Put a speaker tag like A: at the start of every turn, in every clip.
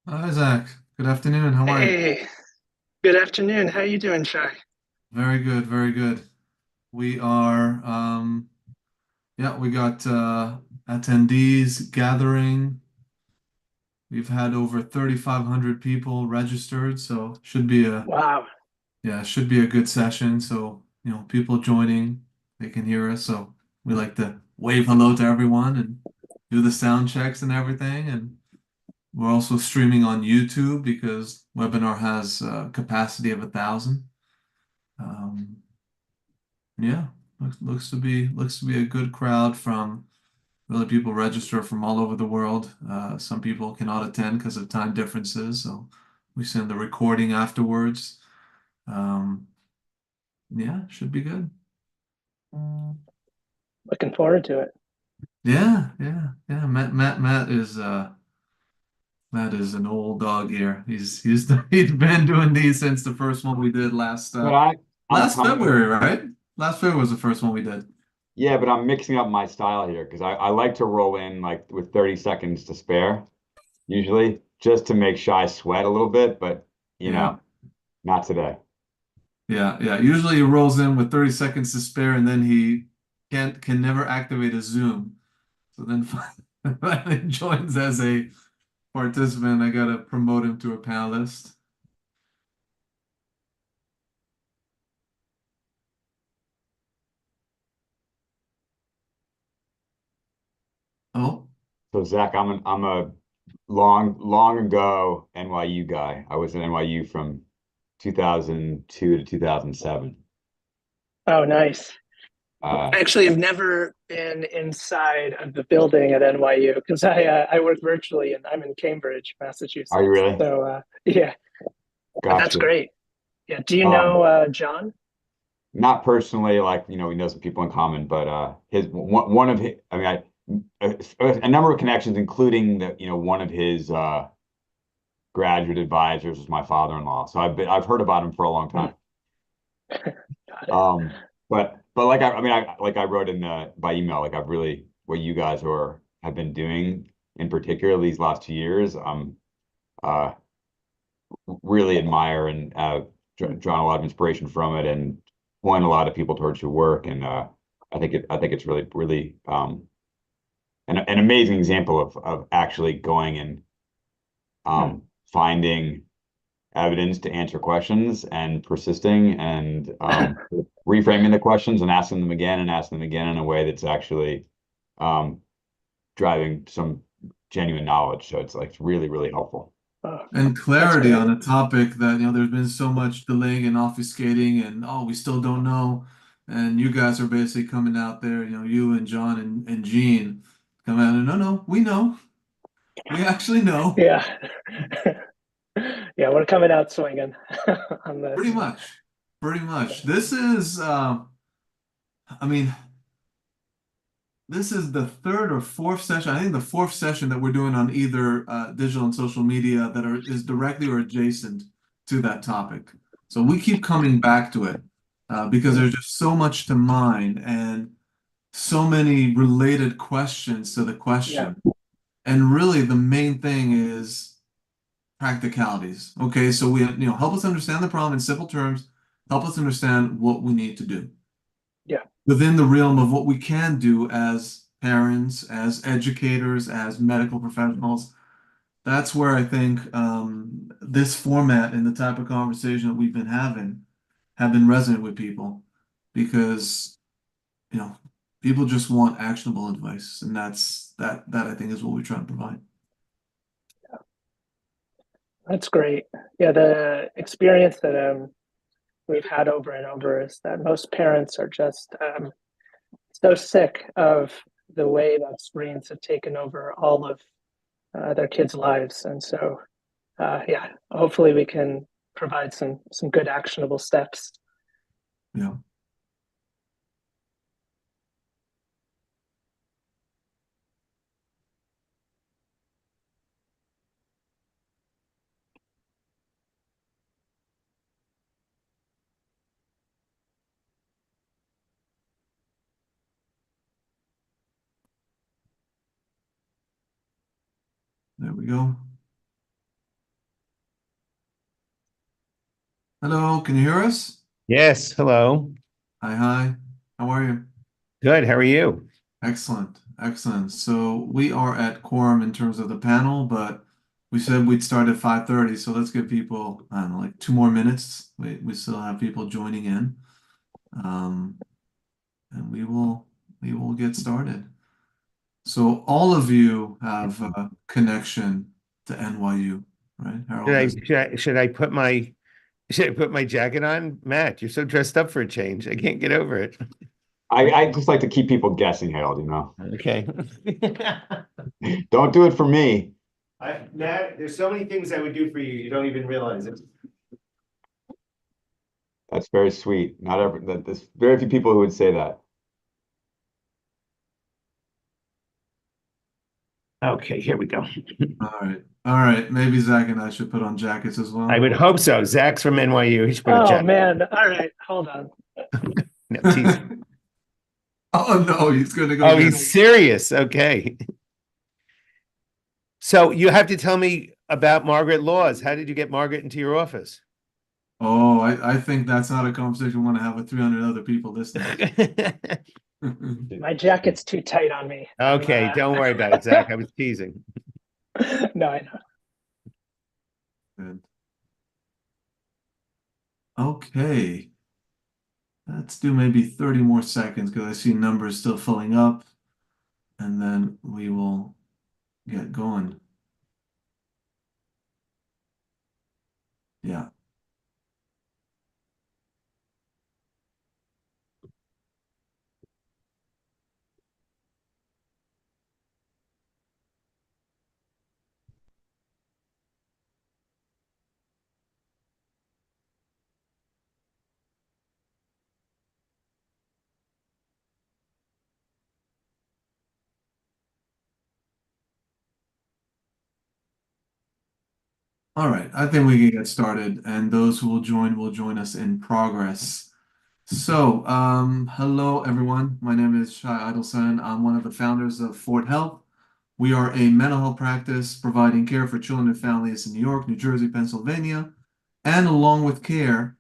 A: Hi, Zach. Good afternoon. How are you?
B: Hey, good afternoon. How you doing, Shai?
A: Very good, very good. We are, yeah, we got attendees gathering. We've had over 3,500 people registered, so
B: Wow.
A: should be a good session. So, people joining, they can hear us. So we like to wave hello to everyone and do the sound checks and everything. And we're also streaming on YouTube because webinar has capacity of 1,000. Um, Yeah, looks to be a good crowd from really people register from all over the world. Some people cannot attend because of time differences, so we send the recording afterwards. Um, yeah, should be good.
B: Looking forward to it.
A: Yeah, yeah, yeah. Matt is an old dog here. He's been doing these since the first one we did last
C: But I'm
A: last
C: coming.
A: February, right? Last February was the first one we did.
C: Yeah, but I'm mixing up my style here because I like to roll in like with 30 seconds to spare, usually, just to make Shy sweat a little bit, but you
A: Yeah.
C: know, not today.
A: Yeah, yeah. Usually he rolls in with 30 seconds to spare and then he can never activate a Zoom. So then finally joins as a participant. I gotta promote him to a panelist. Oh,
C: So Zach, I'm a long ago NYU guy. I was in NYU from 2002 to 2007.
B: Oh, nice.
C: Uh,
B: I actually have never been inside of the building at NYU because I work virtually and I'm in Cambridge,
C: are you
B: Massachusetts.
C: really?
B: So yeah, but that's
C: Gotcha.
B: great. Yeah. Do you
C: Um,
B: know John?
C: Not personally, like, we know some people in common, but his one of his, I mean, a number of connections, including one of his graduate advisors was my father-in-law. So I've heard about him for a long
B: Hmm,
C: time.
B: got it.
C: Um, but like I mean I like I wrote in by email, like I've really what you guys are have been doing in particular these last 2 years. Uh really admire and drawn a lot of inspiration from it and point a lot of people towards your work. And I think it's really an amazing example of actually going and
B: Hmm,
C: finding evidence to answer questions and persisting and reframing the questions and asking them again and asking them again in a way that's actually um, driving some genuine knowledge. So it's really helpful.
B: oh,
A: and
B: that's
A: clarity on
B: great.
A: a topic that, there's been so much delaying and obfuscating and we still don't know. And you guys are basically coming out there, you and John and Gene come out and no, we know. We actually know.
B: Yeah. Yeah, we're coming out swinging on
A: Pretty
B: this.
A: much. Pretty much. This is I mean, this is the third or fourth session. I think the fourth session that we're doing on either digital and social media that is directly or adjacent to that topic. So we keep coming back to it because
B: Hmm,
A: there's just so much to mine and so many related questions to the
B: yeah,
A: question. And really, the main thing is practicalities. Okay, so help us understand the problem in simple terms, help us understand what we need to do
B: yeah,
A: within the realm of what we can do as parents, as educators, as medical professionals. That's where I think this format and the type of conversation that we've been having have been resonant with people because, you know, people just want actionable advice, and that I think is what we try to provide.
B: that's great. Yeah, the experience that we've had over and over is that most parents are just so sick of the way that screens have taken over all of their kids' lives, and so yeah, hopefully we can provide some good actionable steps.
A: Yeah, there we go. Hello, can you hear us?
D: Yes, hello.
A: Hi, hi. How are you?
D: Good. How are you?
A: Excellent, excellent. So we are at quorum in terms of the panel, but we said we'd start at 5:30, so let's give people, I don't know, like 2 more minutes. We still have people joining in. Um, and we will get started. So all of you have a connection to NYU, right?
D: Should
A: Harold
D: I
A: is.
D: should I should I put my should I put my jacket on? Matt, you're so dressed up for a change. I can't get over it.
C: I just like to keep people guessing, Harold,
D: Okay.
C: Don't do it for me.
D: Matt, there's so many things I would do for you. You don't even realize it.
C: That's very sweet. Not every that there's very few people who would say that.
D: Okay, here we go.
A: All right. All right. Maybe Zach and I should put on jackets as
D: I
A: well.
D: would hope so. Zach's from NYU. He should put a
B: Oh
D: jacket.
B: man. All right, hold on.
D: No, tease.
A: Oh no, he's gonna go
D: Oh,
A: get.
D: he's serious. Okay. So you have to tell me about Margaret Laws. How did you get Margaret into your office?
A: Oh, I think that's not a conversation we want to have with 300 other people listening.
B: My jacket's too tight on me.
D: Okay, don't worry about it, Zach. I was teasing.
B: No, I know.
A: Good. Okay, let's do maybe 30 more seconds because I see numbers still filling up, and then we will get going. Yeah. All right, I think we can get started, and those who will join us in progress. So, hello everyone. My name is Shai Idelson. I'm one of the founders of Fort Health. We are a mental health practice providing care for children and families in New York, New Jersey, Pennsylvania. And along with care,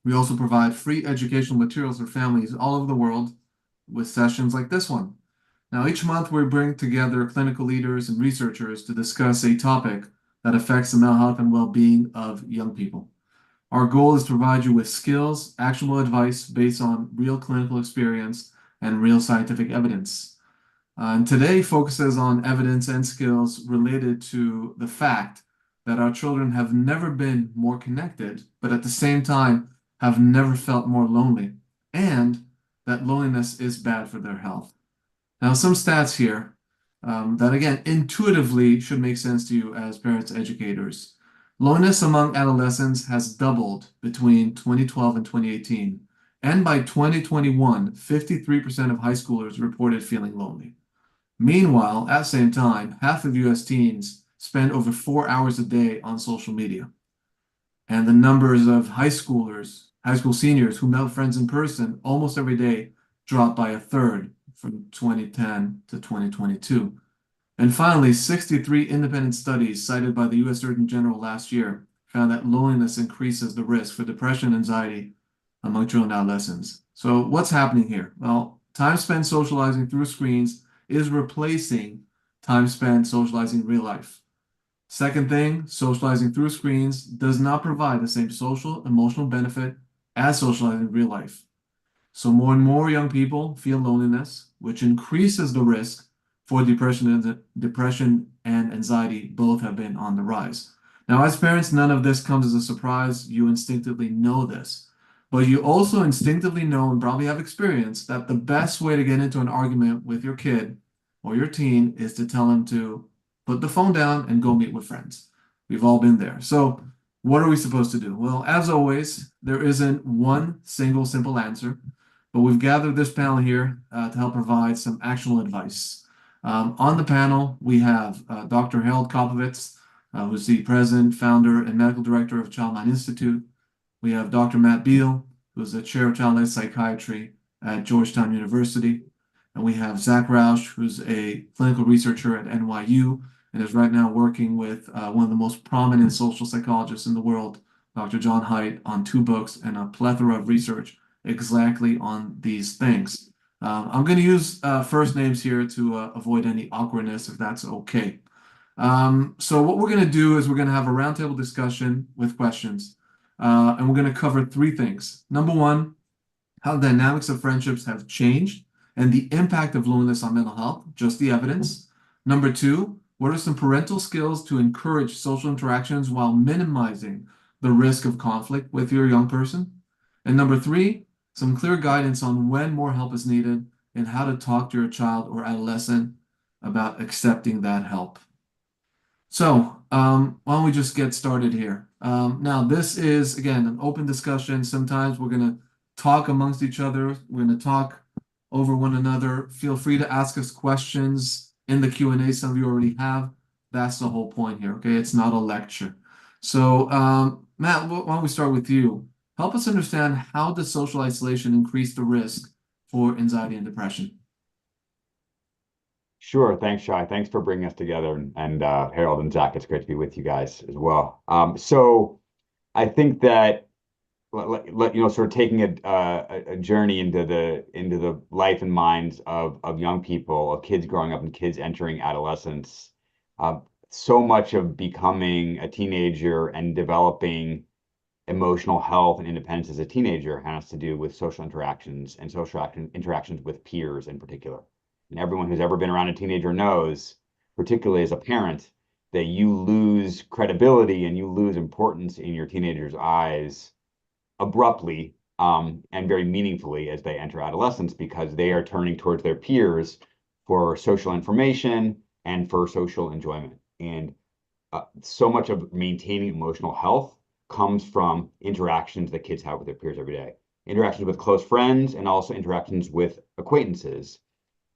A: we also provide free educational materials for families all over the world with sessions like this one. Now, each month we bring together clinical leaders and researchers to discuss a topic that affects the mental health and well-being of young people. Our goal is to provide you with skills, actionable advice based on real clinical experience and real scientific evidence. And today focuses on evidence and skills related to the fact that our children have never been more connected, but at the same time have never felt more lonely, and that loneliness is bad for their health. Now, some stats here that, again, intuitively should make sense to you as parents, educators. Loneliness among adolescents has doubled between 2012 and 2018. And by 2021, 53% of high schoolers reported feeling lonely. Meanwhile, at the same time, half of US teens spend over 4 hours a day on social media. And the numbers of high school seniors who met friends in person almost every day dropped by a third from 2010 to 2022. And finally, 63 independent studies cited by the US Surgeon General last year found that loneliness increases the risk for depression and anxiety among children and adolescents. So, what's happening here? Well, time spent socializing through screens is replacing time spent socializing in real life. Second thing, socializing through screens does not provide the same social, emotional benefit as socializing in real life. So more and more young people feel loneliness, which increases the risk for depression and anxiety both have been on the rise. Now, as parents, none of this comes as a surprise. You instinctively know this. But you also instinctively know and probably have experienced that the best way to get into an argument with your kid or your teen is to tell them to put the phone down and go meet with friends. We've all been there. So, what are we supposed to do? Well, as always, there isn't one single simple answer, but we've gathered this panel here to help provide some actionable advice. On the panel, we have Dr. Harold Kopovitz, who's the president, founder, and medical director of Child Mind Institute. We have Dr. Matt Beal, who's the chair of child psychiatry at Georgetown University. And we have Zach Roush, who's a clinical researcher at NYU and is right now working with one of the most prominent social psychologists in the world, Dr. John Haidt, on 2 books and a plethora of research exactly on these things. I'm going to use first names here to avoid any awkwardness, if that's okay. So what we're going to do is we're going to have a roundtable discussion with questions, and we're going to cover 3 things. Number one, how the dynamics of friendships have changed and the impact of loneliness on mental health, just the evidence. Number two, what are some parental skills to encourage social interactions while minimizing the risk of conflict with your young person? And number three, some clear guidance on when more help is needed and how to talk to your child or adolescent about accepting that help. So, why don't we just get started here? Now, this is, again, an open discussion. Sometimes we're going to talk amongst each other. We're going to talk over one another. Feel free to ask us questions in the Q&A. Some of you already have. That's the whole point here, okay? It's not a lecture. So, Matt, why don't we start with you? Help us understand, how does social isolation increase the risk for anxiety and depression?
C: Sure. Thanks, Shai. Thanks for bringing us together, and Harold and Zach. It's great to be with you guys as well. So I think that sort of taking a journey into the life and minds of young people, of kids growing up and kids entering adolescence. So much of becoming a teenager and developing emotional health and independence as a teenager has to do with social interactions and interactions with peers in particular. And everyone who's ever been around a teenager knows, particularly as a parent, that you lose credibility and you lose importance in your teenager's eyes abruptly, and very meaningfully as they enter adolescence, because they are turning towards their peers for social information and for social enjoyment. And so much of maintaining emotional health comes from interactions that kids have with their peers every day, interactions with close friends and also interactions with acquaintances.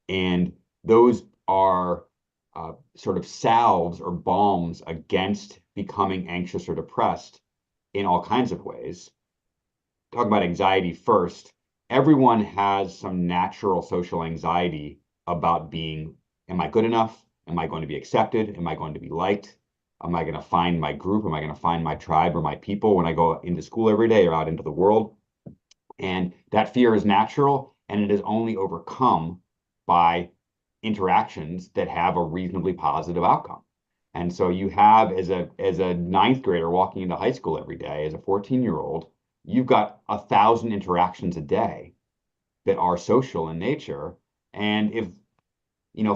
C: And those are sort of salves or balms against becoming anxious or depressed in all kinds of ways. Talk about anxiety first. Everyone has some natural social anxiety about being, am I good enough? Am I going to be accepted? Am I going to be liked? Am I going to find my group? Am I going to find my tribe or my people when I go into school every day or out into the world? And that fear is natural, and it is only overcome by interactions that have a reasonably positive outcome. And so you have, as a ninth grader walking into high school every day, as a 14-year-old, you've got 1,000 interactions a day that are social in nature. And if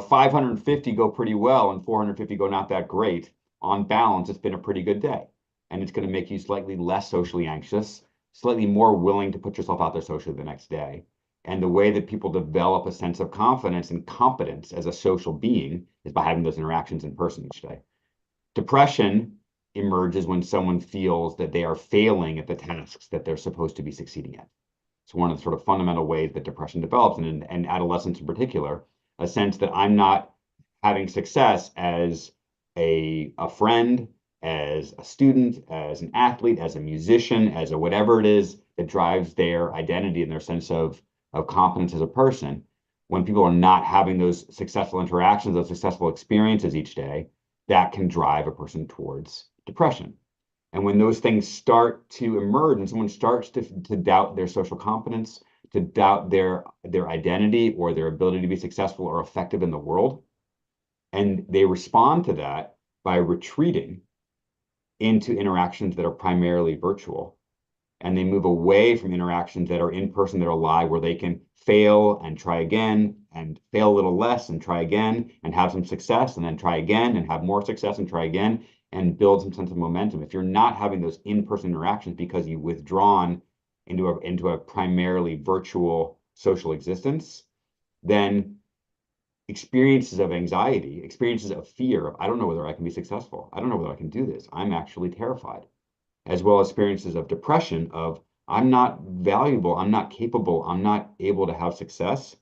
C: 550 go pretty well and 450 go not that great, on balance, it's been a pretty good day. And it's going to make you slightly less socially anxious, slightly more willing to put yourself out there socially the next day. And the way that people develop a sense of confidence and competence as a social being is by having those interactions in person each day. Depression emerges when someone feels that they are failing at the tasks that they're supposed to be succeeding at. It's one of the sort of fundamental ways that depression develops, and adolescence in particular, a sense that I'm not having success as a friend, as a student, as an athlete, as a musician, as a whatever it is that drives their identity and their sense of competence as a person. When people are not having those successful interactions, those successful experiences each day, that can drive a person towards depression. And when those things start to emerge and someone starts to doubt their social competence, to doubt their identity or their ability to be successful or effective in the world, and they respond to that by retreating into interactions that are primarily virtual, and they move away from interactions that are in person, that are live, where they can fail and try again and fail a little less and try again and have some success and then try again and have more success and try again and build some sense of momentum. If you're not having those in-person interactions because you've withdrawn into a primarily virtual social existence, then experiences of anxiety, experiences of fear of, I don't know whether I can be successful. I don't know whether I can do this. I'm actually terrified, as well as experiences of depression of, I'm not valuable, I'm not capable, I'm not able to have success,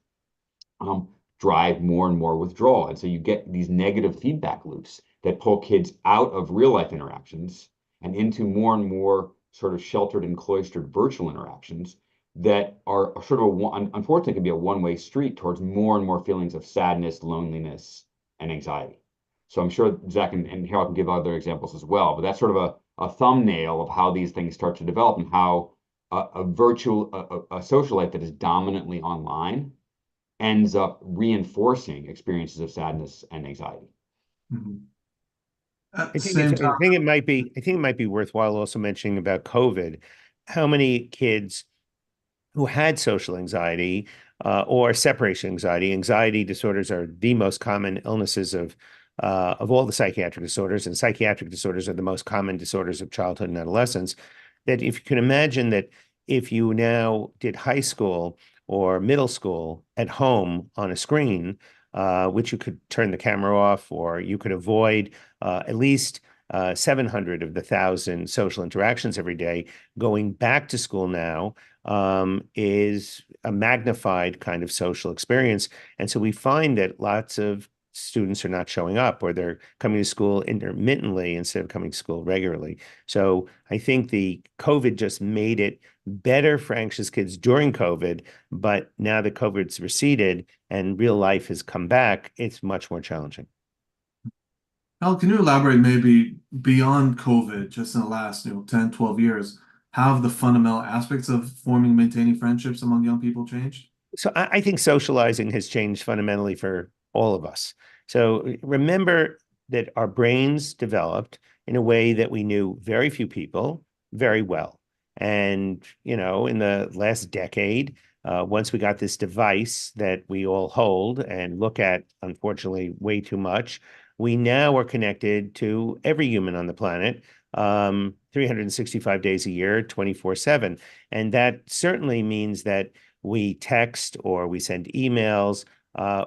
C: drive more and more withdrawal. And so you get these negative feedback loops that pull kids out of real life interactions and into more and more sort of sheltered and cloistered virtual interactions that are sort of, unfortunately, can be a one-way street towards more and more feelings of sadness, loneliness, and anxiety. So I'm sure Zach and Harold can give other examples as well, but that's sort of a thumbnail of how these things start to develop and how a social life that is dominantly online ends up reinforcing experiences of sadness and anxiety.
A: Mhm. At
D: I
A: the
D: think it's,
A: same
D: I
A: time,
D: think it might be, I think it might be worthwhile also mentioning about COVID, how many kids who had social anxiety or separation anxiety. Anxiety disorders are the most common illnesses of all the psychiatric disorders, and psychiatric disorders are the most common disorders of childhood and adolescence. That if you can imagine that if you now did high school or middle school at home on a screen, which you could turn the camera off, or you could avoid at least 700 of the 1,000 social interactions every day, going back to school now is a magnified kind of social experience. And so we find that lots of students are not showing up, or they're coming to school intermittently instead of coming to school regularly. So I think the COVID just made it better for anxious kids during COVID, but now that COVID's receded and real life has come back, it's much more challenging.
A: Al, can you elaborate maybe beyond COVID, just in the last, 10, 12 years, how have the fundamental aspects of forming and maintaining friendships among young people changed?
D: So I think socializing has changed fundamentally for all of us. So remember that our brains developed in a way that we knew very few people very well. And, in the last decade, once we got this device that we all hold and look at, unfortunately, way too much, we now are connected to every human on the planet 365 days a year, 24/7. And that certainly means that we text or we send emails.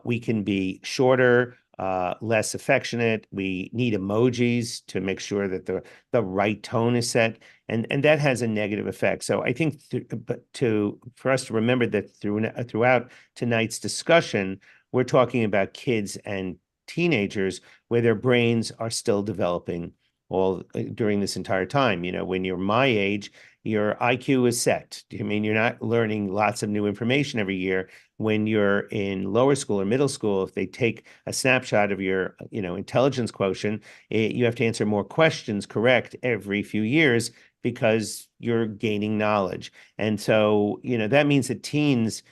D: We can be shorter, less affectionate. We need emojis to make sure that the right tone is set, and that has a negative effect. So I think for us to remember that throughout tonight's discussion, we're talking about kids and teenagers where their brains are still developing all during this entire time. When you're my age, your IQ is set. I mean, you're not learning lots of new information every year. When you're in lower school or middle school, if they take a snapshot of your, intelligence quotient, you have to answer more questions correct every few years because you're gaining knowledge. And so, that means that teens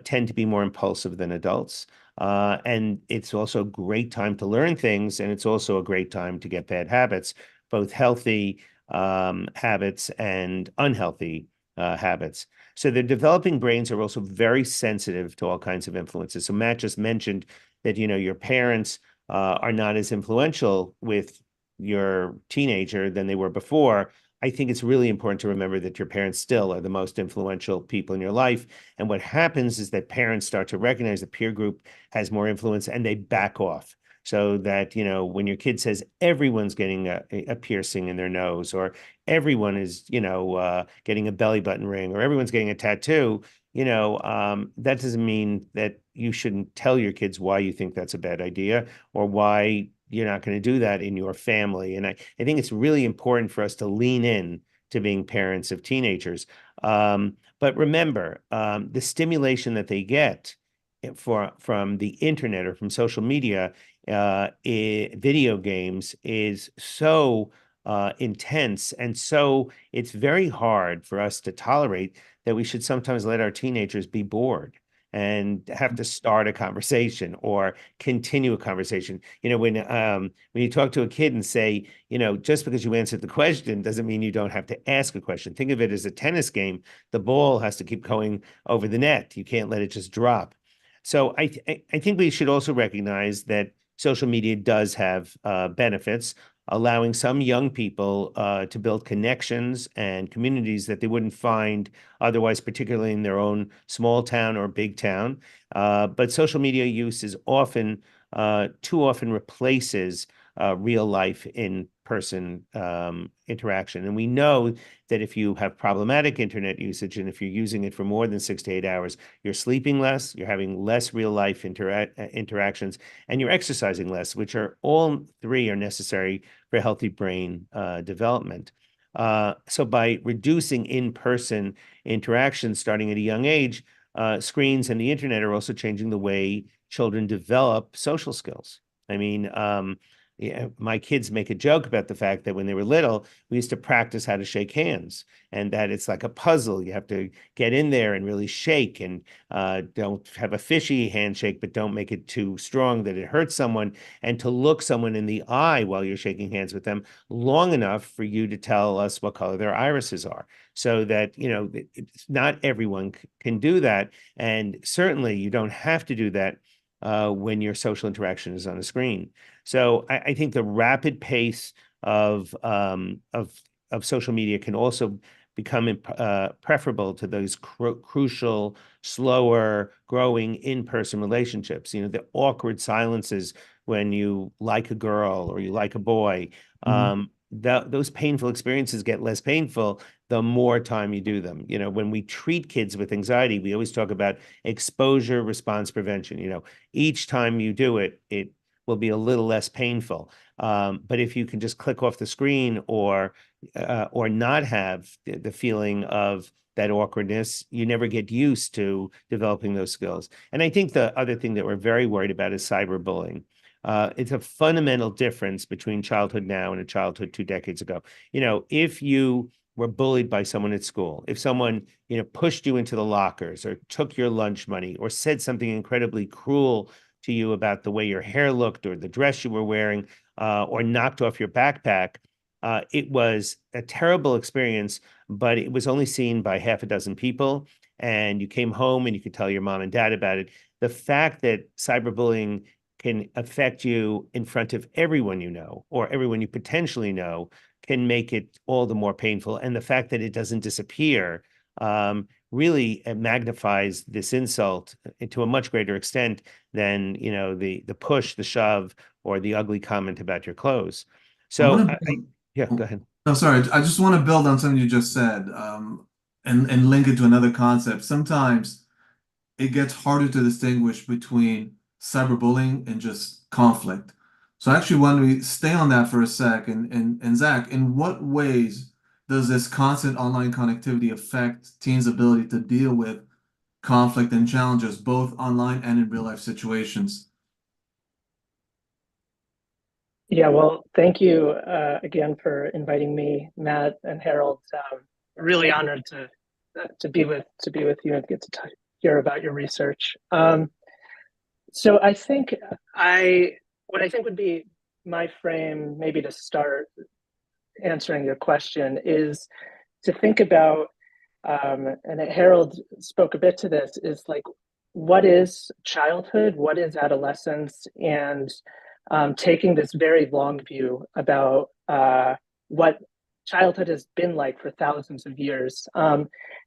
D: tend to be more impulsive than adults. And it's also a great time to learn things, and it's also a great time to get bad habits, both healthy habits and unhealthy habits. So the developing brains are also very sensitive to all kinds of influences. So Matt just mentioned that, your parents are not as influential with your teenager than they were before. I think it's really important to remember that your parents still are the most influential people in your life. And what happens is that parents start to recognize the peer group has more influence and they back off. So that, when your kid says everyone's getting a piercing in their nose, or everyone is, getting a belly button ring, or everyone's getting a tattoo, that doesn't mean that you shouldn't tell your kids why you think that's a bad idea, or why you're not going to do that in your family. And I think it's really important for us to lean in to being parents of teenagers. But remember, the stimulation that they get from the internet or from social media, video games, is so intense, and so it's very hard for us to tolerate that we should sometimes let our teenagers be bored and have to start a conversation or continue a conversation. When you talk to a kid and say, just because you answered the question doesn't mean you don't have to ask a question. Think of it as a tennis game. The ball has to keep going over the net. You can't let it just drop. So I think we should also recognize that social media does have benefits, allowing some young people to build connections and communities that they wouldn't find otherwise, particularly in their own small town or big town. But social media use is too often replaces real life in person interaction. And we know that if you have problematic internet usage, and if you're using it for more than 6 to 8 hours, you're sleeping less, you're having less real life interactions, and you're exercising less, which are all three are necessary for healthy brain development. So by reducing in-person interaction starting at a young age, screens and the internet are also changing the way children develop social skills. I mean, Yeah, my kids make a joke about the fact that when they were little, we used to practice how to shake hands, and that it's like a puzzle. You have to get in there and really shake, and don't have a fishy handshake, but don't make it too strong that it hurts someone, and to look someone in the eye while you're shaking hands with them long enough for you to tell us what color their irises are. So that, not everyone can do that. And certainly you don't have to do that when your social interaction is on a screen. So I think the rapid pace of social media can also become preferable to those crucial, slower growing in-person relationships. The awkward silences when you like a girl or you like a boy. Those painful experiences get less painful the more time you do them. When we treat kids with anxiety, we always talk about exposure response prevention. Each time you do it, it will be a little less painful. But if you can just click off the screen or not have the feeling of that awkwardness, you never get used to developing those skills. And I think the other thing that we're very worried about is cyberbullying. It's a fundamental difference between childhood now and a childhood 2 decades ago. If you were bullied by someone at school, if someone, pushed you into the lockers or took your lunch money or said something incredibly cruel to you about the way your hair looked or the dress you were wearing, or knocked off your backpack, it was a terrible experience, but it was only seen by half a dozen people. And you came home and you could tell your mom and dad about it. The fact that cyberbullying can affect you in front of everyone you know, or everyone you potentially know, can make it all the more painful. And the fact that it doesn't disappear really magnifies this insult to a much greater extent than the push, the shove, or the ugly comment about your clothes.
A: I
D: So
A: want to.
D: yeah, go ahead.
A: No, sorry. I just want to build on something you just said, and link it to another concept. Sometimes it gets harder to distinguish between cyberbullying and just conflict. So I actually want to stay on that for a sec. And Zach, in what ways does this constant online connectivity affect teens' ability to deal with conflict and challenges, both online and in real life situations?
B: Yeah, well, thank you again for inviting me, Matt and Harold. Really honored to be with you and get to hear about your research. So I think what I think would be my frame, maybe to start answering your question, is to think about, and Harold spoke a bit to this, is like, what is childhood? What is adolescence? And taking this very long view about what childhood has been like for thousands of years.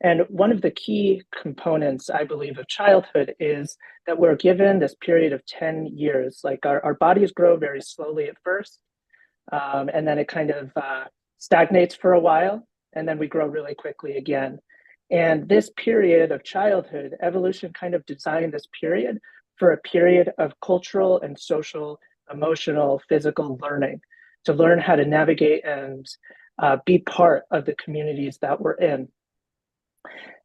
B: And one of the key components, I believe, of childhood is that we're given this period of 10 years. Like our bodies grow very slowly at first, and then it kind of stagnates for a while, and then we grow really quickly again. And this period of childhood, evolution kind of designed this period for a period of cultural and social, emotional, physical learning, to learn how to navigate and be part of the communities that we're in.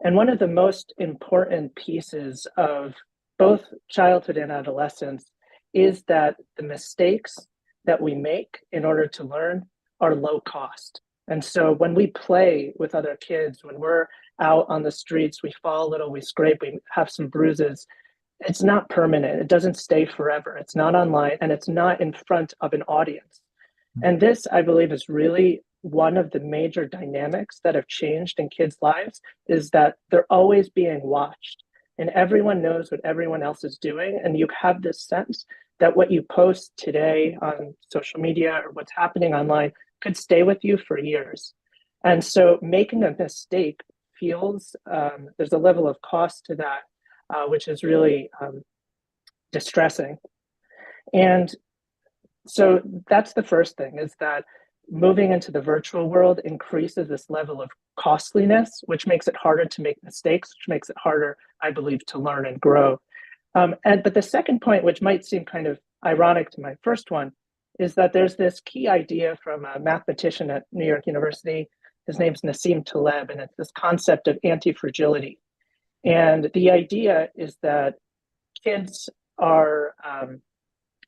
B: And one of the most important pieces of both childhood and adolescence is that the mistakes that we make in order to learn are low cost. And so when we play with other kids, when we're out on the streets, we fall a little, we scrape, we have some bruises. It's not permanent. It doesn't stay forever. It's not online, and it's not in front of an audience. And this, I believe, is really one of the major dynamics that have changed in kids' lives, is that they're always being watched and everyone knows what everyone else is doing. And you have this sense that what you post today on social media or what's happening online could stay with you for years. And so making a mistake feels, there's a level of cost to that, which is really distressing. And so that's the first thing, is that moving into the virtual world increases this level of costliness, which makes it harder to make mistakes, which makes it harder, I believe, to learn and grow. But the second point, which might seem kind of ironic to my first one, is that there's this key idea from a mathematician at New York University. His name's Nassim Taleb, and it's this concept of anti-fragility. And the idea is that kids are,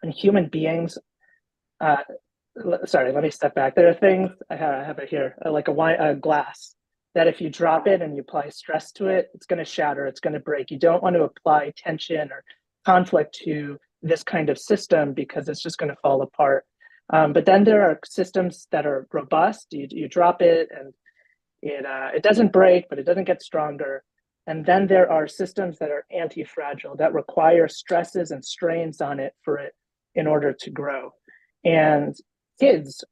B: and human beings uh, sorry, let me step back. There are things I have it here, like a glass, that if you drop it and you apply stress to it, it's going to shatter, it's going to break. You don't want to apply tension or conflict to this kind of system because it's just going to fall apart. But then there are systems that are robust. You drop it and it doesn't break, but it doesn't get stronger. And then there are systems that are anti-fragile that require stresses and strains on it for it in order to grow. And kids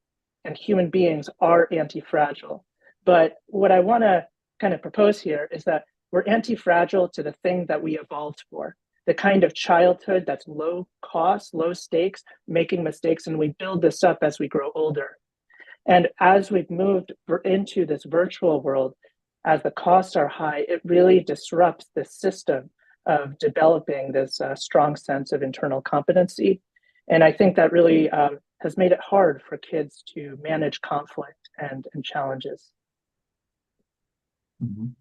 B: and human beings are anti-fragile. But what I want to kind of propose here is that we're anti-fragile to the thing that we evolved for, the kind of childhood that's low cost, low stakes, making mistakes, and we build this up as we grow older. And as we've moved into this virtual world, as the costs are high, it really disrupts the system of developing this strong sense of internal competency. And I think that really has made it hard for kids to manage conflict and challenges.
A: Mhm.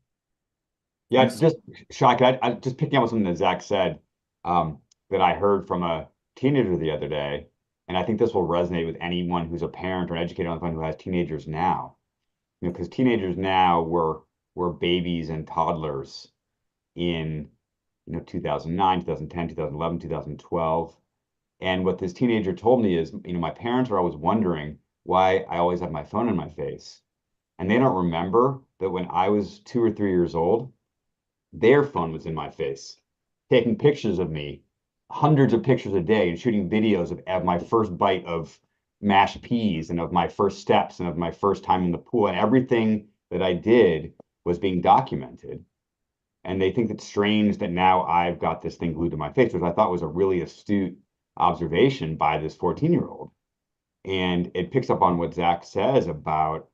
C: Yeah,
A: Yes.
C: just Shai, I just picking up on something that Zach said, that I heard from a teenager the other day, and I think this will resonate with anyone who's a parent or an educator on the phone who has teenagers now. You know, because teenagers now were babies and toddlers in 2009, 2010, 2011, 2012. And what this teenager told me is, my parents are always wondering why I always have my phone in my face. And they don't remember that when I was 2 or 3 years old, their phone was in my face, taking pictures of me, hundreds of pictures a day, and shooting videos of my first bite of mashed peas and of my first steps and of my first time in the pool. And everything that I did was being documented. And they think it's strange that now I've got this thing glued to my face, which I thought was a really astute observation by this 14-year-old. And it picks up on what Zach says about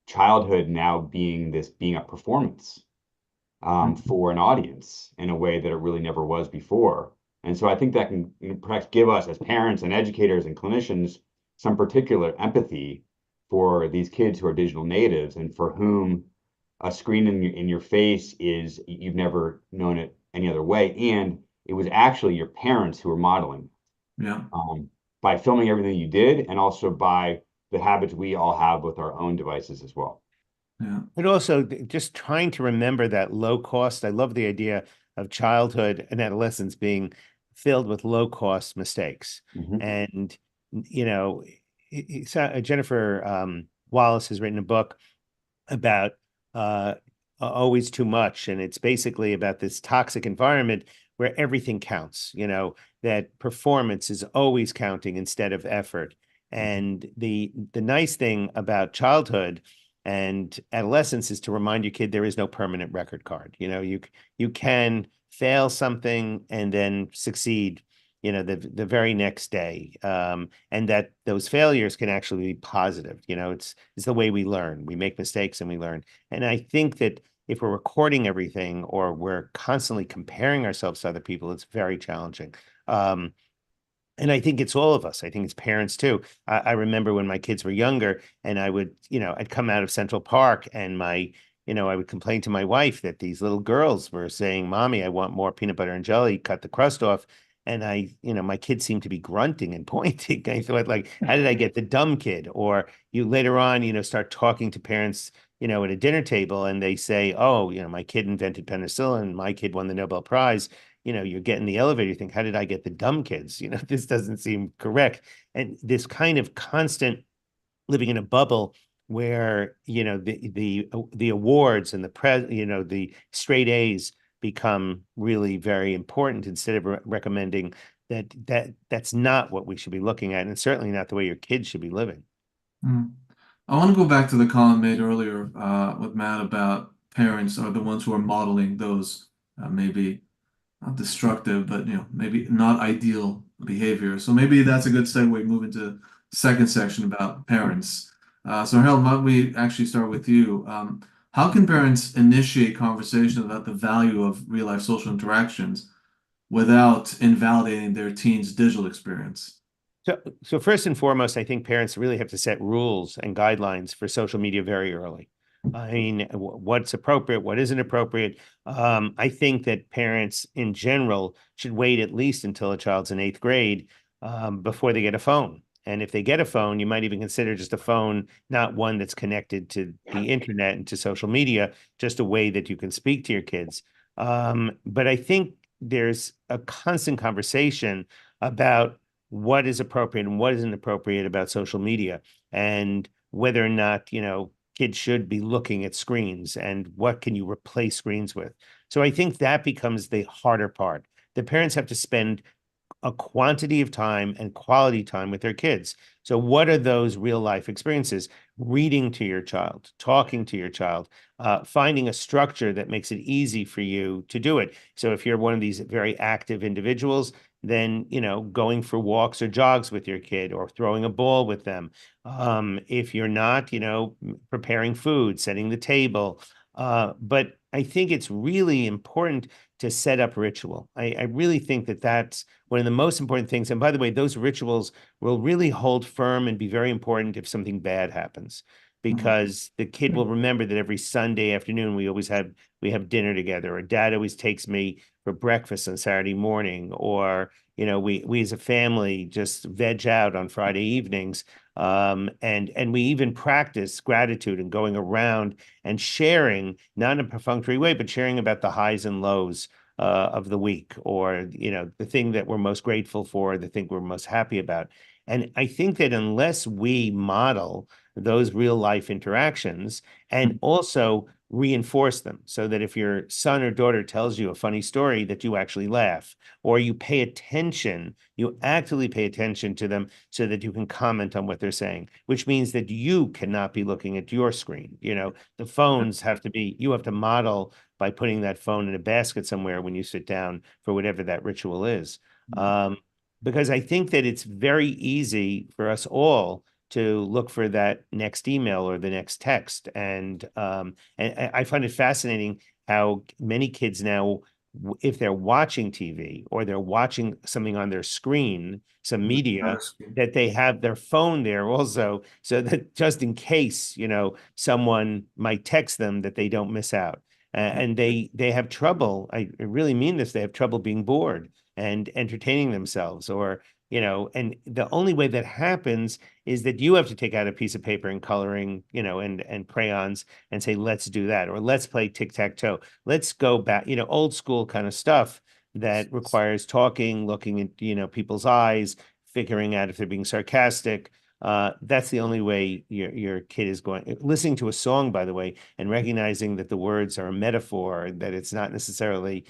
C: childhood now being a performance for an audience in a way that it really never was before. And so I think that can perhaps give us as parents and educators and clinicians some particular empathy for these kids who are digital natives and for whom a screen in your face is you've never known it any other way. And it was actually your parents who were modeling
A: Yeah.
C: by filming everything you did and also by the habits we all have with our own devices as well.
A: Yeah.
D: But also just trying to remember that low cost. I love the idea of childhood and adolescence being filled with low cost mistakes.
C: Mhm.
D: And, Jennifer Wallace has written a book about always too much. And it's basically about this toxic environment where everything counts, that performance is always counting instead of effort. And the nice thing about childhood and adolescence is to remind your kid there is no permanent record card. You can fail something and then succeed, the very next day. And that those failures can actually be positive. It's the way we learn. We make mistakes and we learn. And I think that if we're recording everything or we're constantly comparing ourselves to other people, it's very challenging. And I think it's all of us. I think it's parents too. I remember when my kids were younger and I'd come out of Central Park and I would complain to my wife that these little girls were saying, Mommy, I want more peanut butter and jelly, cut the crust off. And my kids seemed to be grunting and pointing. I thought, like, how did I get the dumb kid? Or you later on, start talking to parents, at a dinner table and they say, oh, my kid invented penicillin, my kid won the Nobel Prize. You're getting the elevator, you think, how did I get the dumb kids? This doesn't seem correct. And this kind of constant living in a bubble where, the awards and the straight A's become really very important instead of recommending that's not what we should be looking at, and certainly not the way your kids should be living.
A: Mm. I want to go back to the comment made earlier with Matt about parents are the ones who are modeling those maybe not destructive, but maybe not ideal behavior. So maybe that's a good segue. Move into the second section about parents. So Harold, why don't we actually start with you? How can parents initiate conversation about the value of real life social interactions without invalidating their teen's digital experience?
D: So first and foremost, I think parents really have to set rules and guidelines for social media very early. I mean, what's appropriate, what isn't appropriate. I think that parents in general should wait at least until a child's in eighth grade before they get a phone. And if they get a phone, you might even consider just a phone, not one that's connected to the internet and to social media, just a way that you can speak to your kids. But I think there's a constant conversation about what is appropriate and what isn't appropriate about social media, and whether or not, kids should be looking at screens, and what can you replace screens with. So I think that becomes the harder part. The parents have to spend a quantity of time and quality time with their kids. So, what are those real life experiences? Reading to your child, talking to your child, finding a structure that makes it easy for you to do it. So, if you're one of these very active individuals, then going for walks or jogs with your kid, or throwing a ball with them. If you're not, preparing food, setting the table. But I think it's really important to set up ritual. I really think that that's one of the most important things. And by the way, those rituals will really hold firm and be very important if something bad happens, because the kid will remember that every Sunday afternoon we have dinner together, or dad always takes me for breakfast on Saturday morning, or we as a family just veg out on Friday evenings. And we even practice gratitude and going around and sharing, not in a perfunctory way, but sharing about the highs and lows of the week, or the thing that we're most grateful for, the thing we're most happy about. And I think that unless we model those real life interactions and also reinforce them, so that if your son or daughter tells you a funny story, that you actually laugh, or you pay attention, you actively pay attention to them, so that you can comment on what they're saying, which means that you cannot be looking at your screen. The phones have to be, you have to model by putting that phone in a basket somewhere when you sit down for whatever that ritual is. Um, because I think that it's very easy for us all to look for that next email or the next text. And I find it fascinating how many kids now, if they're watching TV or they're watching something on their screen, some media, that they have their phone there also, so that just in case, someone might text them, that they don't miss out. And they have trouble. I really mean this. They have trouble being bored and entertaining themselves, or and the only way that happens is that you have to take out a piece of paper and coloring, and crayons, and say, let's do that, or let's play tic-tac-toe. Let's go back, old school kind of stuff that requires talking, looking at, people's eyes, figuring out if they're being sarcastic. That's the only way your kid is going. Listening to a song, by the way, and recognizing that the words are a metaphor, that it's not necessarily,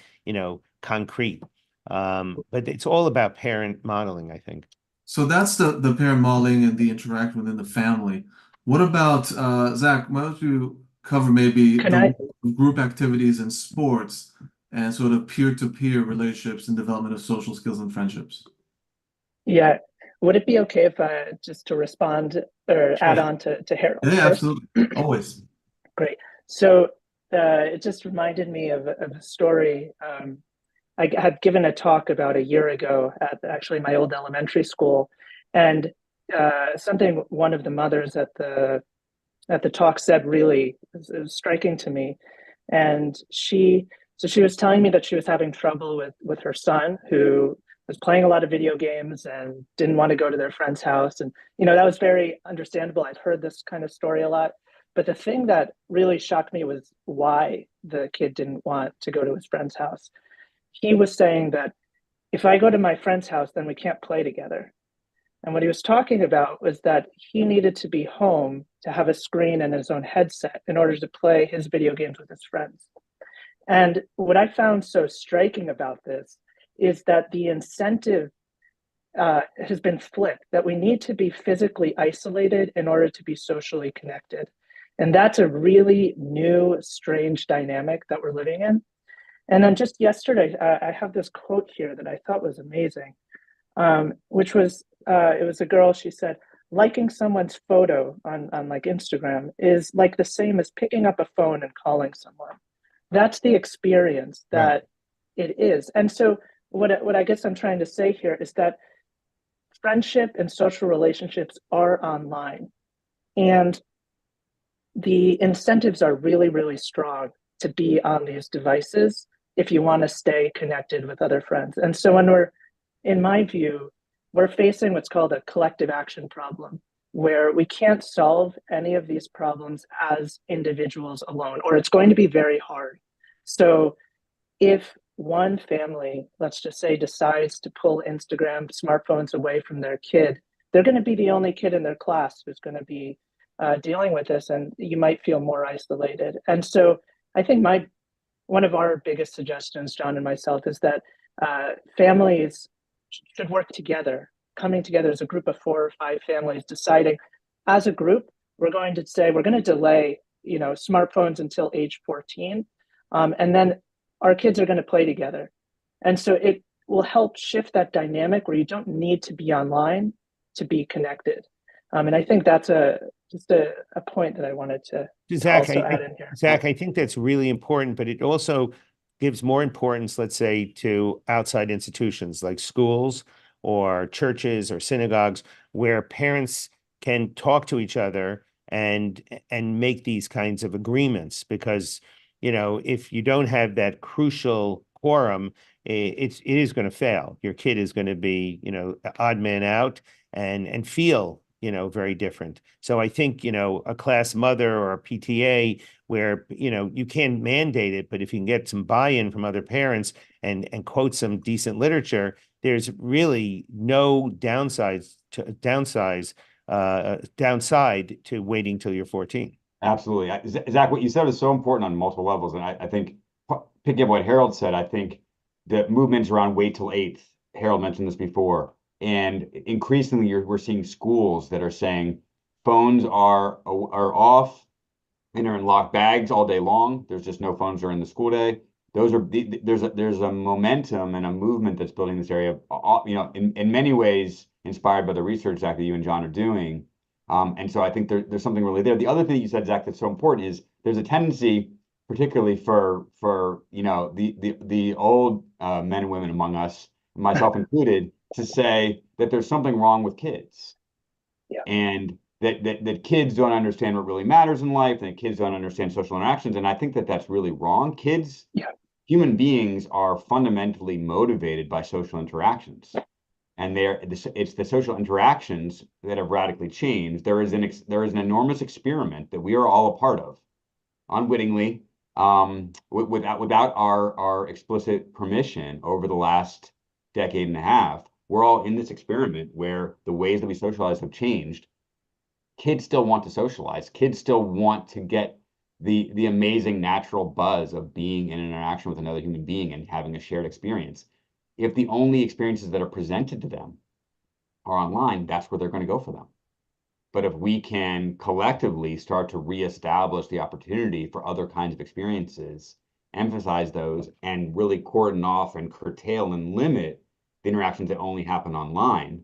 D: concrete. But it's all about parent modeling, I think.
A: So that's the parent modeling and the interaction within the family. What about Zach? Why don't you cover maybe
B: Can
A: the
B: I?
A: role of group activities in sports and sort of peer-to-peer relationships and development of social skills and friendships?
B: Yeah. Would it be okay if I just to respond or add
A: Yeah,
B: on to Harold
A: yeah,
B: first?
A: absolutely. Always.
B: Great. So it just reminded me of a story. I had given a talk about a year ago at actually my old elementary school, and something one of the mothers at the talk said really it was striking to me, and she was telling me that she was having trouble with her son, who was playing a lot of video games and didn't want to go to their friend's house. And that was very understandable. I'd heard this kind of story a lot, but the thing that really shocked me was why the kid didn't want to go to his friend's house. He was saying that if I go to my friend's house, then we can't play together. And what he was talking about was that he needed to be home to have a screen and his own headset in order to play his video games with his friends. And what I found so striking about this is that the incentive has been flipped, that we need to be physically isolated in order to be socially connected. And that's a really new, strange dynamic that we're living in. And then just yesterday, I have this quote here that I thought was amazing, which was it was a girl. She said, liking someone's photo on like Instagram is like the same as picking up a phone and calling someone. That's the experience
A: Right.
B: that it is. And so what I guess I'm trying to say here is that friendship and social relationships are online, and the incentives are really, really strong to be on these devices if you want to stay connected with other friends. And so in my view, we're facing what's called a collective action problem, where we can't solve any of these problems as individuals alone, or it's going to be very hard. So if one family, let's just say, decides to pull Instagram smartphones away from their kid, they're going to be the only kid in their class who's going to be dealing with this, and you might feel more isolated. And so I think one of our biggest suggestions, John and myself, is that families should work together, coming together as a group of 4 or 5 families, deciding as a group, we're going to say we're going to delay, smartphones until age 14, and then our kids are going to play together. And so it will help shift that dynamic where you don't need to be online to be connected. And I think that's just a point that I wanted to
D: Zach,
B: also add in here.
D: Zach, I think that's really important, but it also gives more importance, let's say, to outside institutions like schools or churches or synagogues, where parents can talk to each other and make these kinds of agreements. Because, if you don't have that crucial quorum, it is going to fail. Your kid is going to be, odd man out and feel very different. So I think, a class mother or a PTA where, you can't mandate it, but if you can get some buy-in from other parents and quote some decent literature, there's really no downside to waiting till you're 14.
C: Absolutely. Zach, what you said is so important on multiple levels. And I think picking up what Harold said, I think the movements around wait till eighth, Harold mentioned this before, and increasingly we're seeing schools that are saying phones are off and are in locked bags all day long. There's just no phones during the school day. There's a momentum and a movement that's building this area, in many ways inspired by the research, Zach, that you and John are doing. And so I think there's something really there. The other thing you said, Zach, that's so important is there's a tendency, particularly for the old men and women among us, myself included, to say that there's something wrong with kids.
B: Yeah.
C: And that kids don't understand what really matters in life, and that kids don't understand social interactions. And I think that that's really wrong. Kids, human beings, are fundamentally motivated by social interactions. And it's the social interactions that have radically changed. There is an enormous experiment that we are all a part of, unwittingly, without our explicit permission over the last decade and a half. We're all in this experiment where the ways that we socialize have changed. Kids still want to socialize. Kids still want to get the amazing natural buzz of being in an interaction with another human being and having a shared experience. If the only experiences that are presented to them are online, that's where they're going to go for them. But if we can collectively start to reestablish the opportunity for other kinds of experiences, emphasize those, and really cordon off and curtail and limit the interactions that only happen online,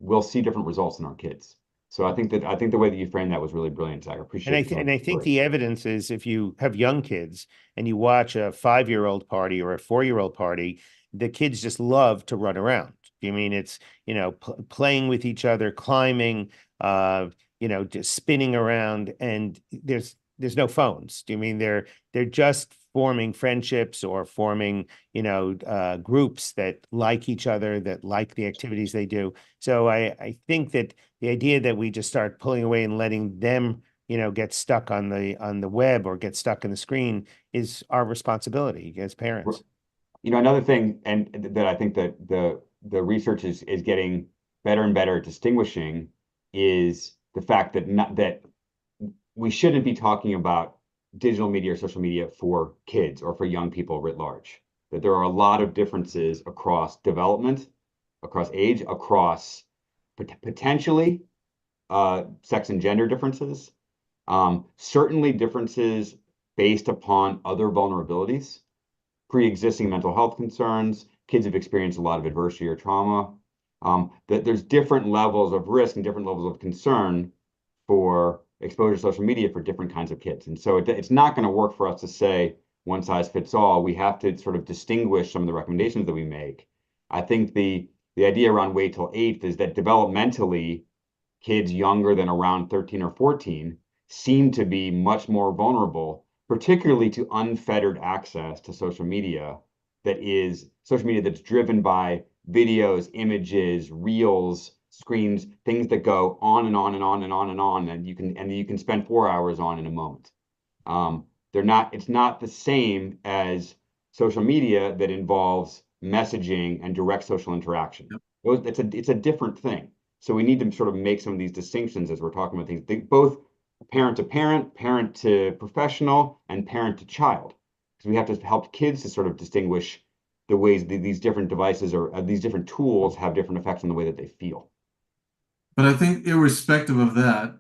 C: we'll see different results in our kids. So I think the way that you framed that was really brilliant, Zach. I appreciate it.
D: And I think the evidence is, if you have young kids and you watch a 5-year-old party or a 4-year-old party, the kids just love to run around. I mean, it's, playing with each other, climbing, just spinning around, and there's no phones. I mean, they're just forming friendships or forming, groups that like each other, that like the activities they do. So I think that the idea that we just start pulling away and letting them, get stuck on the web or get stuck in the screen is our responsibility as parents.
C: Another thing, and that I think that the research is getting better and better at distinguishing, is the fact that we shouldn't be talking about digital media or social media for kids or for young people writ large. That there are a lot of differences across development, across age, across potentially sex and gender differences, certainly differences based upon other vulnerabilities, pre-existing mental health concerns. Kids have experienced a lot of adversity or trauma. That there's different levels of risk and different levels of concern for exposure to social media for different kinds of kids. And so it's not going to work for us to say one size fits all. We have to sort of distinguish some of the recommendations that we make. I think the idea around wait till eighth is that developmentally, kids younger than around 13 or 14 seem to be much more vulnerable, particularly to unfettered access to social media that's driven by videos, images, reels, screens, things that go on and on and on and on and on, and you can spend 4 hours on in a moment. It's not the same as social media that involves messaging and direct social interaction. It's a different thing. So we need to sort of make some of these distinctions as we're talking about things, both parent to parent, parent to professional, and parent to child. Because we have to help kids to sort of distinguish the ways these different devices or these different tools have different effects on the way that they feel.
A: But I think irrespective of that,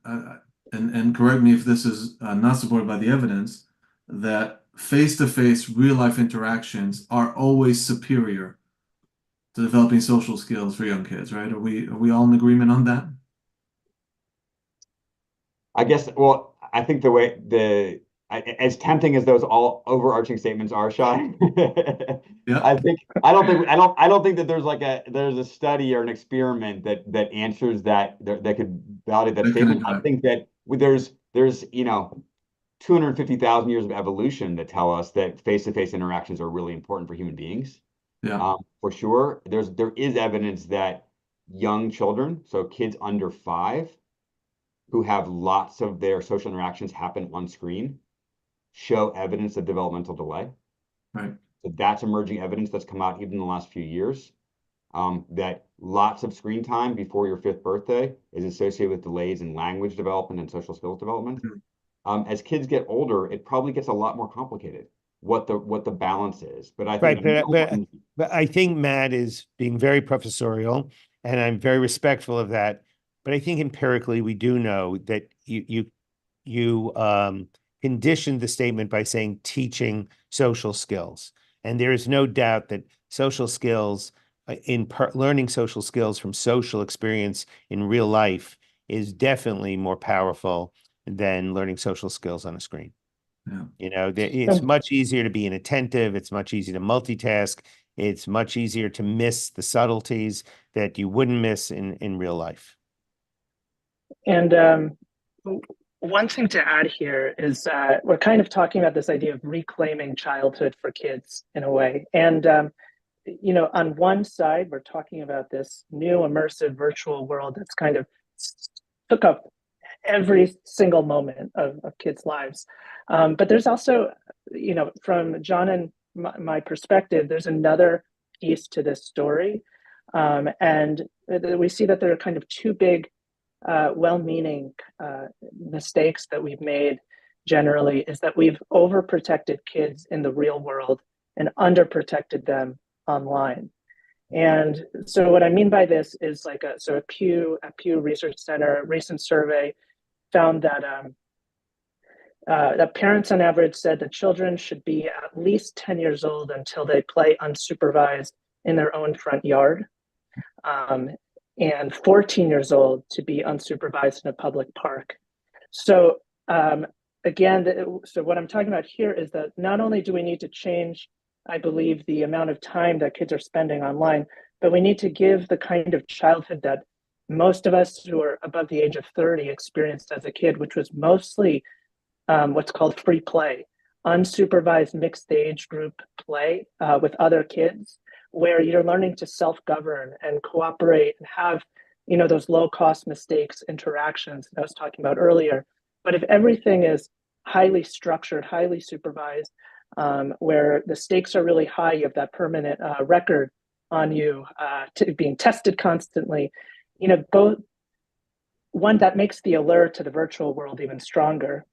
A: and correct me if this is not supported by the evidence, that face-to-face real-life interactions are always superior to developing social skills for young kids, right? Are we all in agreement on that?
C: I guess, well, I think as tempting as those all overarching statements are, Shai,
A: Yeah,
C: I don't think that there's a study or an experiment that answers that could validate that
A: that kind of
C: statement. I
A: drive.
C: think that there's 250,000 years of evolution that tell us that face-to-face interactions are really important for human beings.
A: Yeah,
C: For sure. There is evidence that young children, so kids under 5, who have lots of their social interactions happen on screen, show evidence of developmental delay.
A: right.
C: So that's emerging evidence that's come out even in the last few years. That lots of screen time before your 5th birthday is associated with delays in language development and social skills development.
A: Mhm.
C: As kids get older, it probably gets a lot more complicated what the balance is. But I
D: Right,
C: think
D: but I think Matt is being very professorial, and I'm very respectful of that. But I think empirically we do know that you conditioned the statement by saying teaching social skills, and there is no doubt that social skills learning social skills from social experience in real life is definitely more powerful than learning social skills on a screen.
A: Yeah.
D: It's much easier to be inattentive. It's much easier to multitask. It's much easier to miss the subtleties that you wouldn't miss in real life.
B: And one thing to add here is we're kind of talking about this idea of reclaiming childhood for kids in a way. And, on one side, we're talking about this new immersive virtual world that's kind of took up every single moment of kids' lives. But there's also, from John and my perspective, there's another piece to this story. And we see that there are kind of two big, well-meaning mistakes that we've made generally is that we've overprotected kids in the real world and underprotected them online. And so what I mean by this is like a Pew Research Center recent survey found that parents on average said that children should be at least 10 years old until they play unsupervised in their own front yard, and 14 years old to be unsupervised in a public park. So so what I'm talking about here is that not only do we need to change, I believe, the amount of time that kids are spending online, but we need to give the kind of childhood that most of us who are above the age of 30 experienced as a kid, which was mostly what's called free play, unsupervised mixed age group play with other kids, where you're learning to self-govern and cooperate and have, those low-cost mistakes, interactions that I was talking about earlier. But if everything is highly structured, highly supervised, where the stakes are really high, you have that permanent record on you being tested constantly, both one that makes the allure to the virtual world even stronger,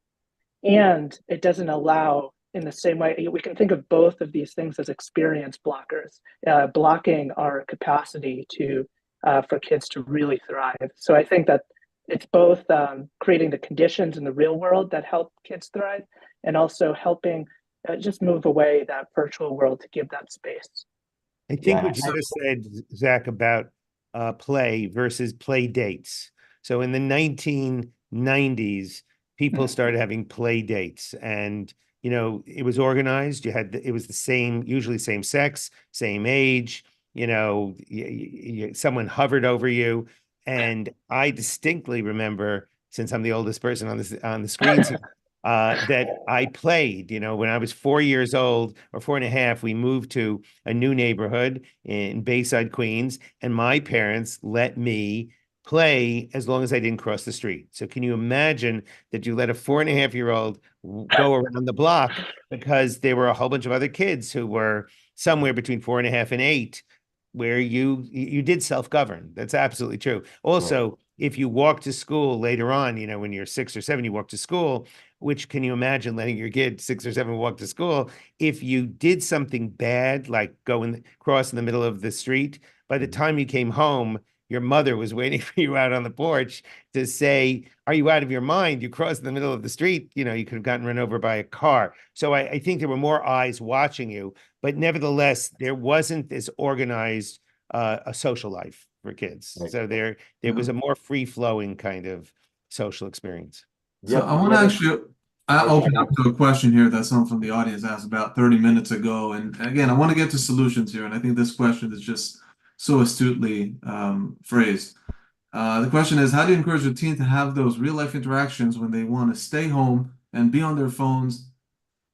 B: and it doesn't allow in the same way. We can think of both of these things as experience blockers, blocking our capacity to for kids to really thrive. So I think that it's both creating the conditions in the real world that help kids thrive, and also helping just move away that virtual world to give that space.
D: I think
C: yeah,
D: what you just said, Zach, about play versus play dates. So in the 1990s, people started having play dates, and it was organized. It was the same, usually same sex, same age. Someone hovered over you, and I distinctly remember, since I'm the oldest person on the screens here, that I played. When I was 4 years old or 4.5, we moved to a new neighborhood in Bayside, Queens, and my parents let me play as long as I didn't cross the street. So can you imagine that you let a 4.5-year-old go around the block because there were a whole bunch of other kids who were somewhere between 4.5 and 8, where you did self-govern. That's absolutely true. Also, if you walk to school later on, when you're 6 or 7, you walk to school, which can you imagine letting your kid 6 or 7 walk to school? If you did something bad, like cross in the middle of the street, by the time you came home, your mother was waiting for you out on the porch to say, "Are you out of your mind? You crossed in the middle of the street. You could have gotten run over by a car." So I think there were more eyes watching you, but nevertheless, there wasn't this organized a social life for kids.
C: Right.
D: So there was a more free flowing kind of social experience.
A: So
C: Yeah,
A: I want
C: yeah,
A: to actually open
C: sorry.
A: up to a question here that someone from the audience asked about 30 minutes ago. And again, I want to get to solutions here. And I think this question is just so astutely phrased. The question is, how do you encourage your teen to have those real life interactions when they want to stay home and be on their phones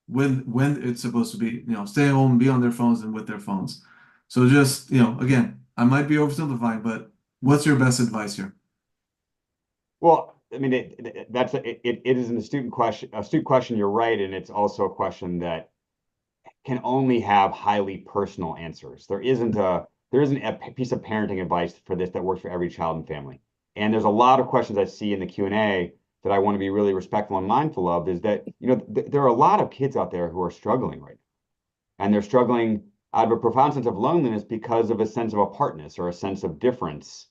A: when it's supposed to be, stay home, be on their phones and with their phones. So just, again, I might be oversimplifying, but what's your best advice here?
C: Well, I mean, it is an astute question. Astute question. You're right, and it's also a question that can only have highly personal answers. There isn't a piece of parenting advice for this that works for every child and family. And there's a lot of questions I see in the Q&A that I want to be really respectful and mindful of. Is that there are a lot of kids out there who are struggling right now, and they're struggling out of a profound sense of loneliness because of a sense of apartness or a sense of difference,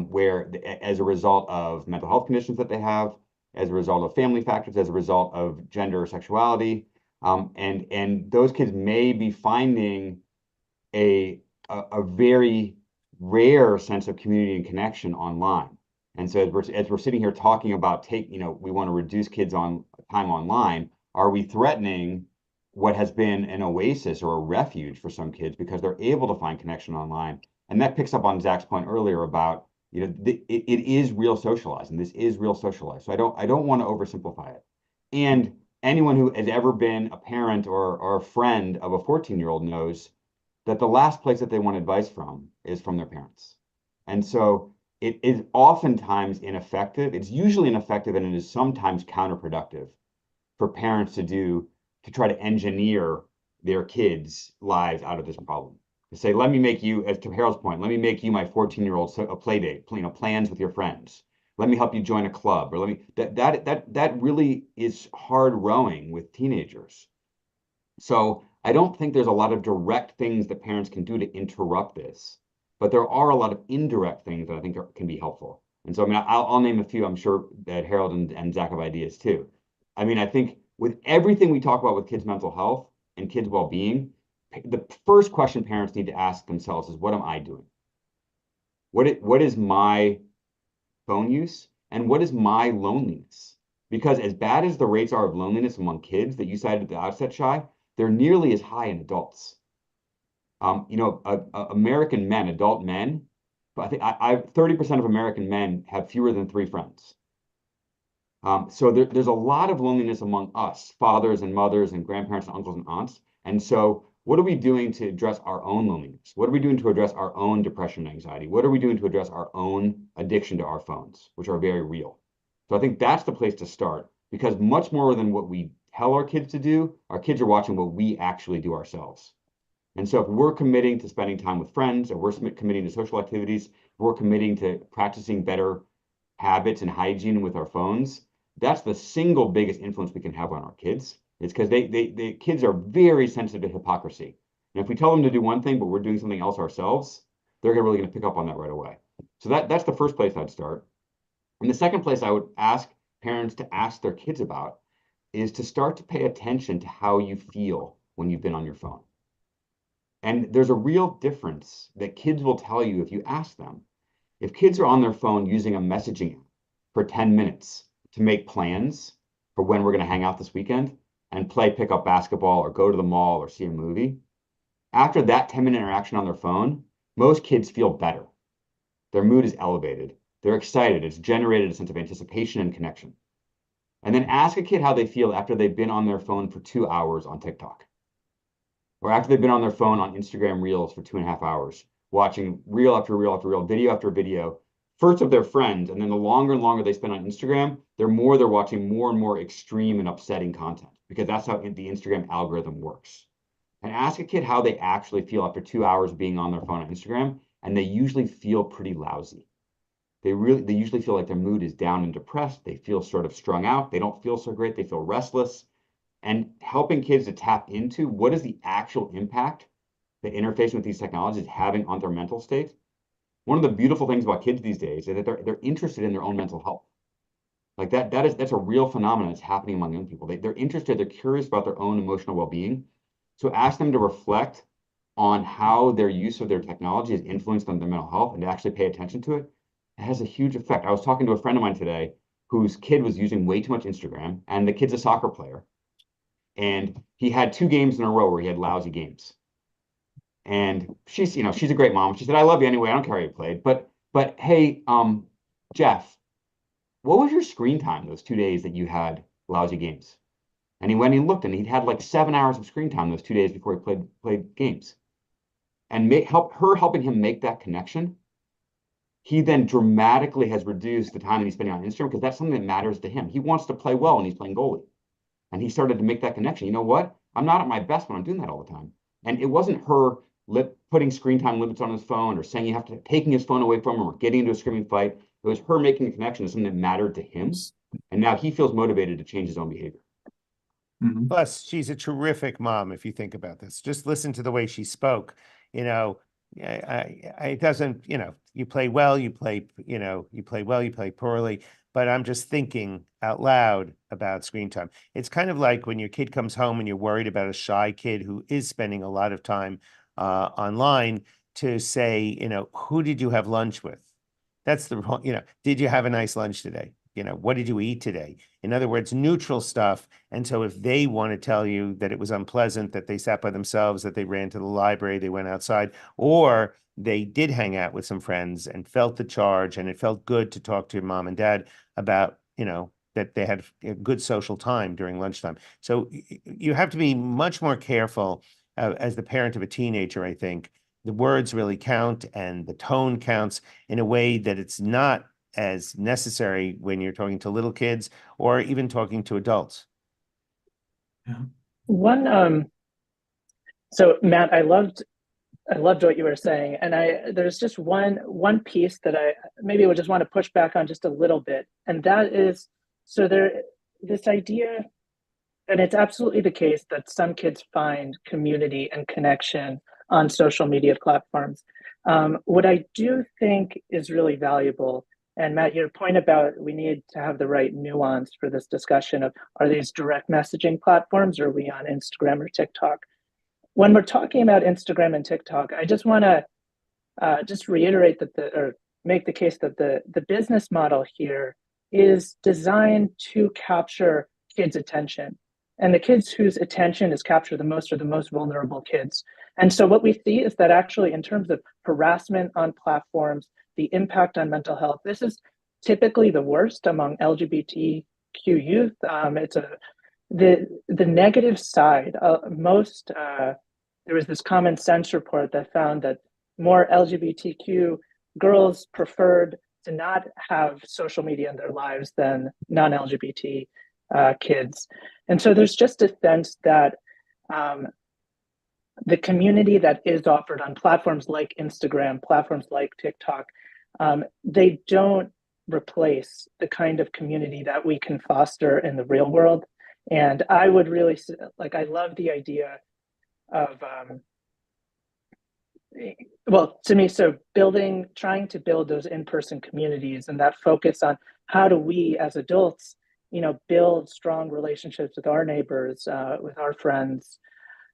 C: where as a result of mental health conditions that they have, as a result of family factors, as a result of gender or sexuality, and those kids may be finding a very rare sense of community and connection online. And so as we're sitting here talking about we want to reduce kids on time online, are we threatening what has been an oasis or a refuge for some kids because they're able to find connection online? And that picks up on Zach's point earlier about, it is real socializing. This is real socializing. So I don't want to oversimplify it. And anyone who has ever been a parent or a friend of a 14-year-old knows that the last place that they want advice from is from their parents. And so it is oftentimes ineffective. It's usually ineffective, and it is sometimes counterproductive for parents to try to engineer their kids' lives out of this problem. To say, let me make you, as to Harold's point, let me make you my 14-year-old a play date, plans with your friends. Let me help you join a club, or let me that really is hard rowing with teenagers. So I don't think there's a lot of direct things that parents can do to interrupt this, but there are a lot of indirect things that I think can be helpful. And so, I mean, I'll name a few. I'm sure that Harold and Zach have ideas too. I mean, I think with everything we talk about with kids' mental health and kids' well-being, the first question parents need to ask themselves is, what am I doing? What is my phone use, and what is my loneliness? Because as bad as the rates are of loneliness among kids that you cited at the outset, Shy, they're nearly as high in adults. American men, adult men, I think 30% of American men have fewer than 3 friends. So there's a lot of loneliness among us, fathers and mothers and grandparents and uncles and aunts. And so what are we doing to address our own loneliness? What are we doing to address our own depression and anxiety? What are we doing to address our own addiction to our phones, which are very real? So I think that's the place to start, because much more than what we tell our kids to do, our kids are watching what we actually do ourselves. And so if we're committing to spending time with friends, or we're committing to social activities, we're committing to practicing better habits and hygiene with our phones, that's the single biggest influence we can have on our kids. It's because the kids are very sensitive to hypocrisy. And if we tell them to do one thing, but we're doing something else ourselves, they're really going to pick up on that right away. So that's the first place I'd start. And the second place I would ask parents to ask their kids about is to start to pay attention to how you feel when you've been on your phone. And there's a real difference that kids will tell you if you ask them. If kids are on their phone using a messaging app for 10 minutes to make plans for when we're going to hang out this weekend and play pickup basketball or go to the mall or see a movie, after that 10-minute interaction on their phone, most kids feel better. Their mood is elevated. They're excited. It's generated a sense of anticipation and connection. And then ask a kid how they feel after they've been on their phone for 2 hours on TikTok, or after they've been on their phone on Instagram Reels for 2.5 hours, watching reel after reel after reel, video after video, first of their friends, and then the longer and longer they spend on Instagram, they're watching more and more extreme and upsetting content, because that's how the Instagram algorithm works. And ask a kid how they actually feel after 2 hours being on their phone on Instagram, and they usually feel pretty lousy. They usually feel like their mood is down and depressed. They feel sort of strung out. They don't feel so great. They feel restless. And helping kids to tap into what is the actual impact that interfacing with these technologies is having on their mental state. One of the beautiful things about kids these days is that they're interested in their own mental health. Like that's a real phenomenon that's happening among young people. They're interested, they're curious about their own emotional well-being. So ask them to reflect on how their use of their technology has influenced on their mental health and to actually pay attention to it. It has a huge effect. I was talking to a friend of mine today whose kid was using way too much Instagram, and the kid's a soccer player. And he had 2 games in a row where he had lousy games. And she's a great mom. She said, "I love you anyway. I don't care how you played. But hey, Jeff, what was your screen time those 2 days that you had lousy games?" And he went and looked, and he'd had like 7 hours of screen time those 2 days before he played games. And helping him make that connection, he then dramatically has reduced the time that he's spending on Instagram, because that's something that matters to him. He wants to play well when he's playing goalie. And he started to make that connection. You know what? I'm not at my best when I'm doing that all the time. And it wasn't her putting screen time limits on his phone, or saying you have to taking his phone away from him, or getting into a screaming fight. It was her making a connection to something that mattered to him. And now he feels motivated to change his own behavior.
A: Mhm.
D: Plus, she's a terrific mom, if you think about this. Just listen to the way she spoke. You know, it doesn't, you play well, you play, you play well, you play poorly. But I'm just thinking out loud about screen time. It's kind of like when your kid comes home and you're worried about a shy kid who is spending a lot of time online, to say, who did you have lunch with? That's the wrong, did you have a nice lunch today? What did you eat today? In other words, neutral stuff. And so if they want to tell you that it was unpleasant, that they sat by themselves, that they ran to the library, they went outside, or they did hang out with some friends and felt the charge, and it felt good to talk to mom and dad about, that they had a good social time during lunchtime. So you have to be much more careful as the parent of a teenager, I think. The words really count, and the tone counts in a way that it's not as necessary when you're talking to little kids or even talking to adults.
A: Yeah.
B: One so Matt, I loved what you were saying, and there's just one piece that I maybe would just want to push back on just a little bit, and that is, so there this idea, and it's absolutely the case that some kids find community and connection on social media platforms. What I do think is really valuable, and Matt, your point about we need to have the right nuance for this discussion of, are these direct messaging platforms, or are we on Instagram or TikTok? When we're talking about Instagram and TikTok, I just want to just reiterate or make the case that the business model here is designed to capture kids' attention. And the kids whose attention is captured the most are the most vulnerable kids. And so what we see is that actually, in terms of harassment on platforms, the impact on mental health, this is typically the worst among LGBTQ youth. It's the negative side. There was this Common Sense report that found that more LGBTQ girls preferred to not have social media in their lives than non-LGBT kids. And so there's just a sense that the community that is offered on platforms like Instagram, platforms like TikTok, they don't replace the kind of community that we can foster in the real world. And I would really I love the idea of well, to me, so trying to build those in-person communities, and that focus on how do we as adults, build strong relationships with our neighbors, with our friends,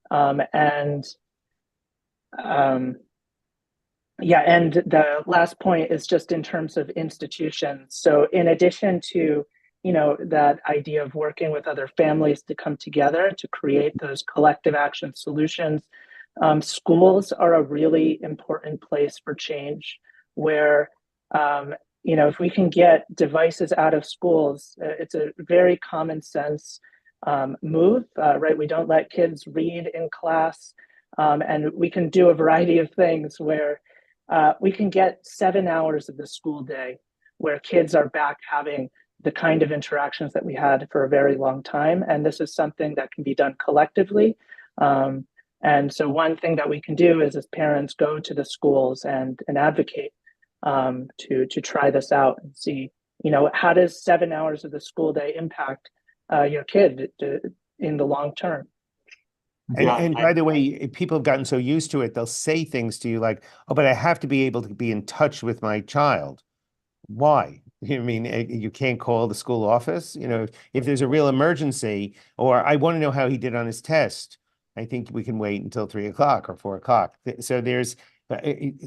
B: and yeah, and the last point is just in terms of institutions. So in addition to, that idea of working with other families to come together to create those collective action solutions, schools are a really important place for change, where if we can get devices out of schools, it's a very common sense move, right? We don't let kids read in class, and we can do a variety of things where we can get 7 hours of the school day where kids are back having the kind of interactions that we had for a very long time. And this is something that can be done collectively. And so one thing that we can do is as parents go to the schools and advocate to try this out and see, how does 7 hours of the school day impact your kid in the long term?
D: And by the way, people have gotten so used to it, they'll say things to you like, "Oh, but I have to be able to be in touch with my child." Why? You mean you can't call the school office? If there's a real emergency, or I want to know how he did on his test, I think we can wait until 3 o'clock or 4 o'clock. So there's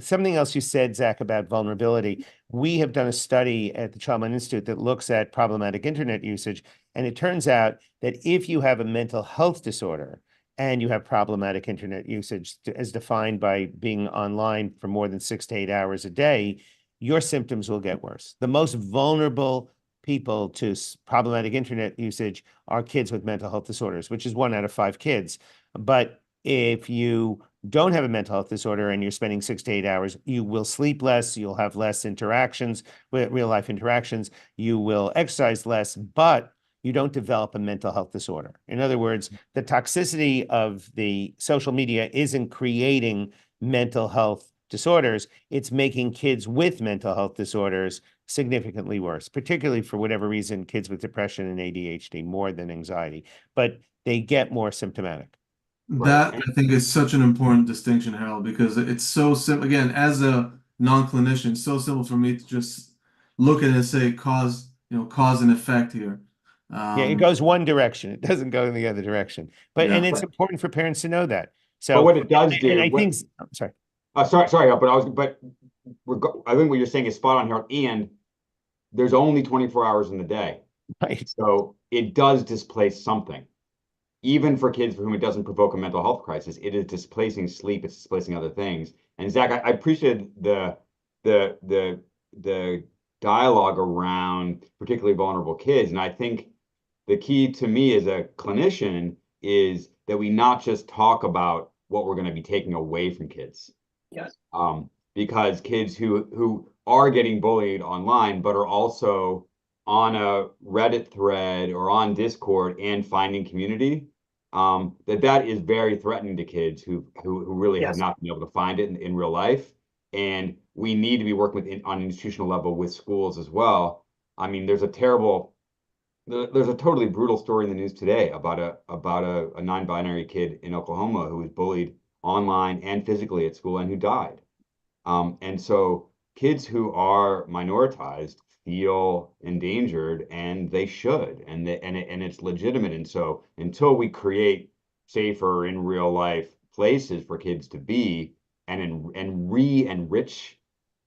D: something else you said, Zach, about vulnerability. We have done a study at the Childmind Institute that looks at problematic internet usage, and it turns out that if you have a mental health disorder and you have problematic internet usage, as defined by being online for more than 6 to 8 hours a day, your symptoms will get worse. The most vulnerable people to problematic internet usage are kids with mental health disorders, which is 1 out of 5 kids. But if you don't have a mental health disorder and you're spending 6 to 8 hours, you will sleep less, you'll have less interactions, real life interactions, you will exercise less, but you don't develop a mental health disorder. In other words, the toxicity of the social media isn't creating mental health disorders, it's making kids with mental health disorders significantly worse, particularly for whatever reason, kids with depression and ADHD more than anxiety, but they get more symptomatic.
A: That I think is such an important distinction, Harold, because it's so simple. Again, as a non-clinician, it's so simple for me to just look at it and say cause and effect here.
D: Yeah, it
A: Um,
D: goes one direction. It doesn't go in the other direction. And
A: yeah.
D: it's important for parents to know that.
C: But
D: So,
C: what it does
D: and
C: do,
D: I think, I'm sorry,
C: sorry, I think what you're saying is spot on here. And there's only 24 hours in the day.
D: right.
C: So it does displace something. Even for kids for whom it doesn't provoke a mental health crisis, it is displacing sleep, it's displacing other things. And Zach, I appreciate the the dialogue around particularly vulnerable kids. And I think the key to me as a clinician is that we not just talk about what we're going to be taking away from kids.
B: Yes.
C: Because kids who are getting bullied online, but are also on a Reddit thread or on Discord and finding community, that is very threatening to kids who really have
B: Yes.
C: not been able to find it in real life. And we need to be working on an institutional level with schools as well. I mean, there's a totally brutal story in the news today about a non-binary kid in Oklahoma who was bullied online and physically at school and who died. And so kids who are minoritized feel endangered, and they should, and it's legitimate. And so until we create safer in real life places for kids to be and re-enrich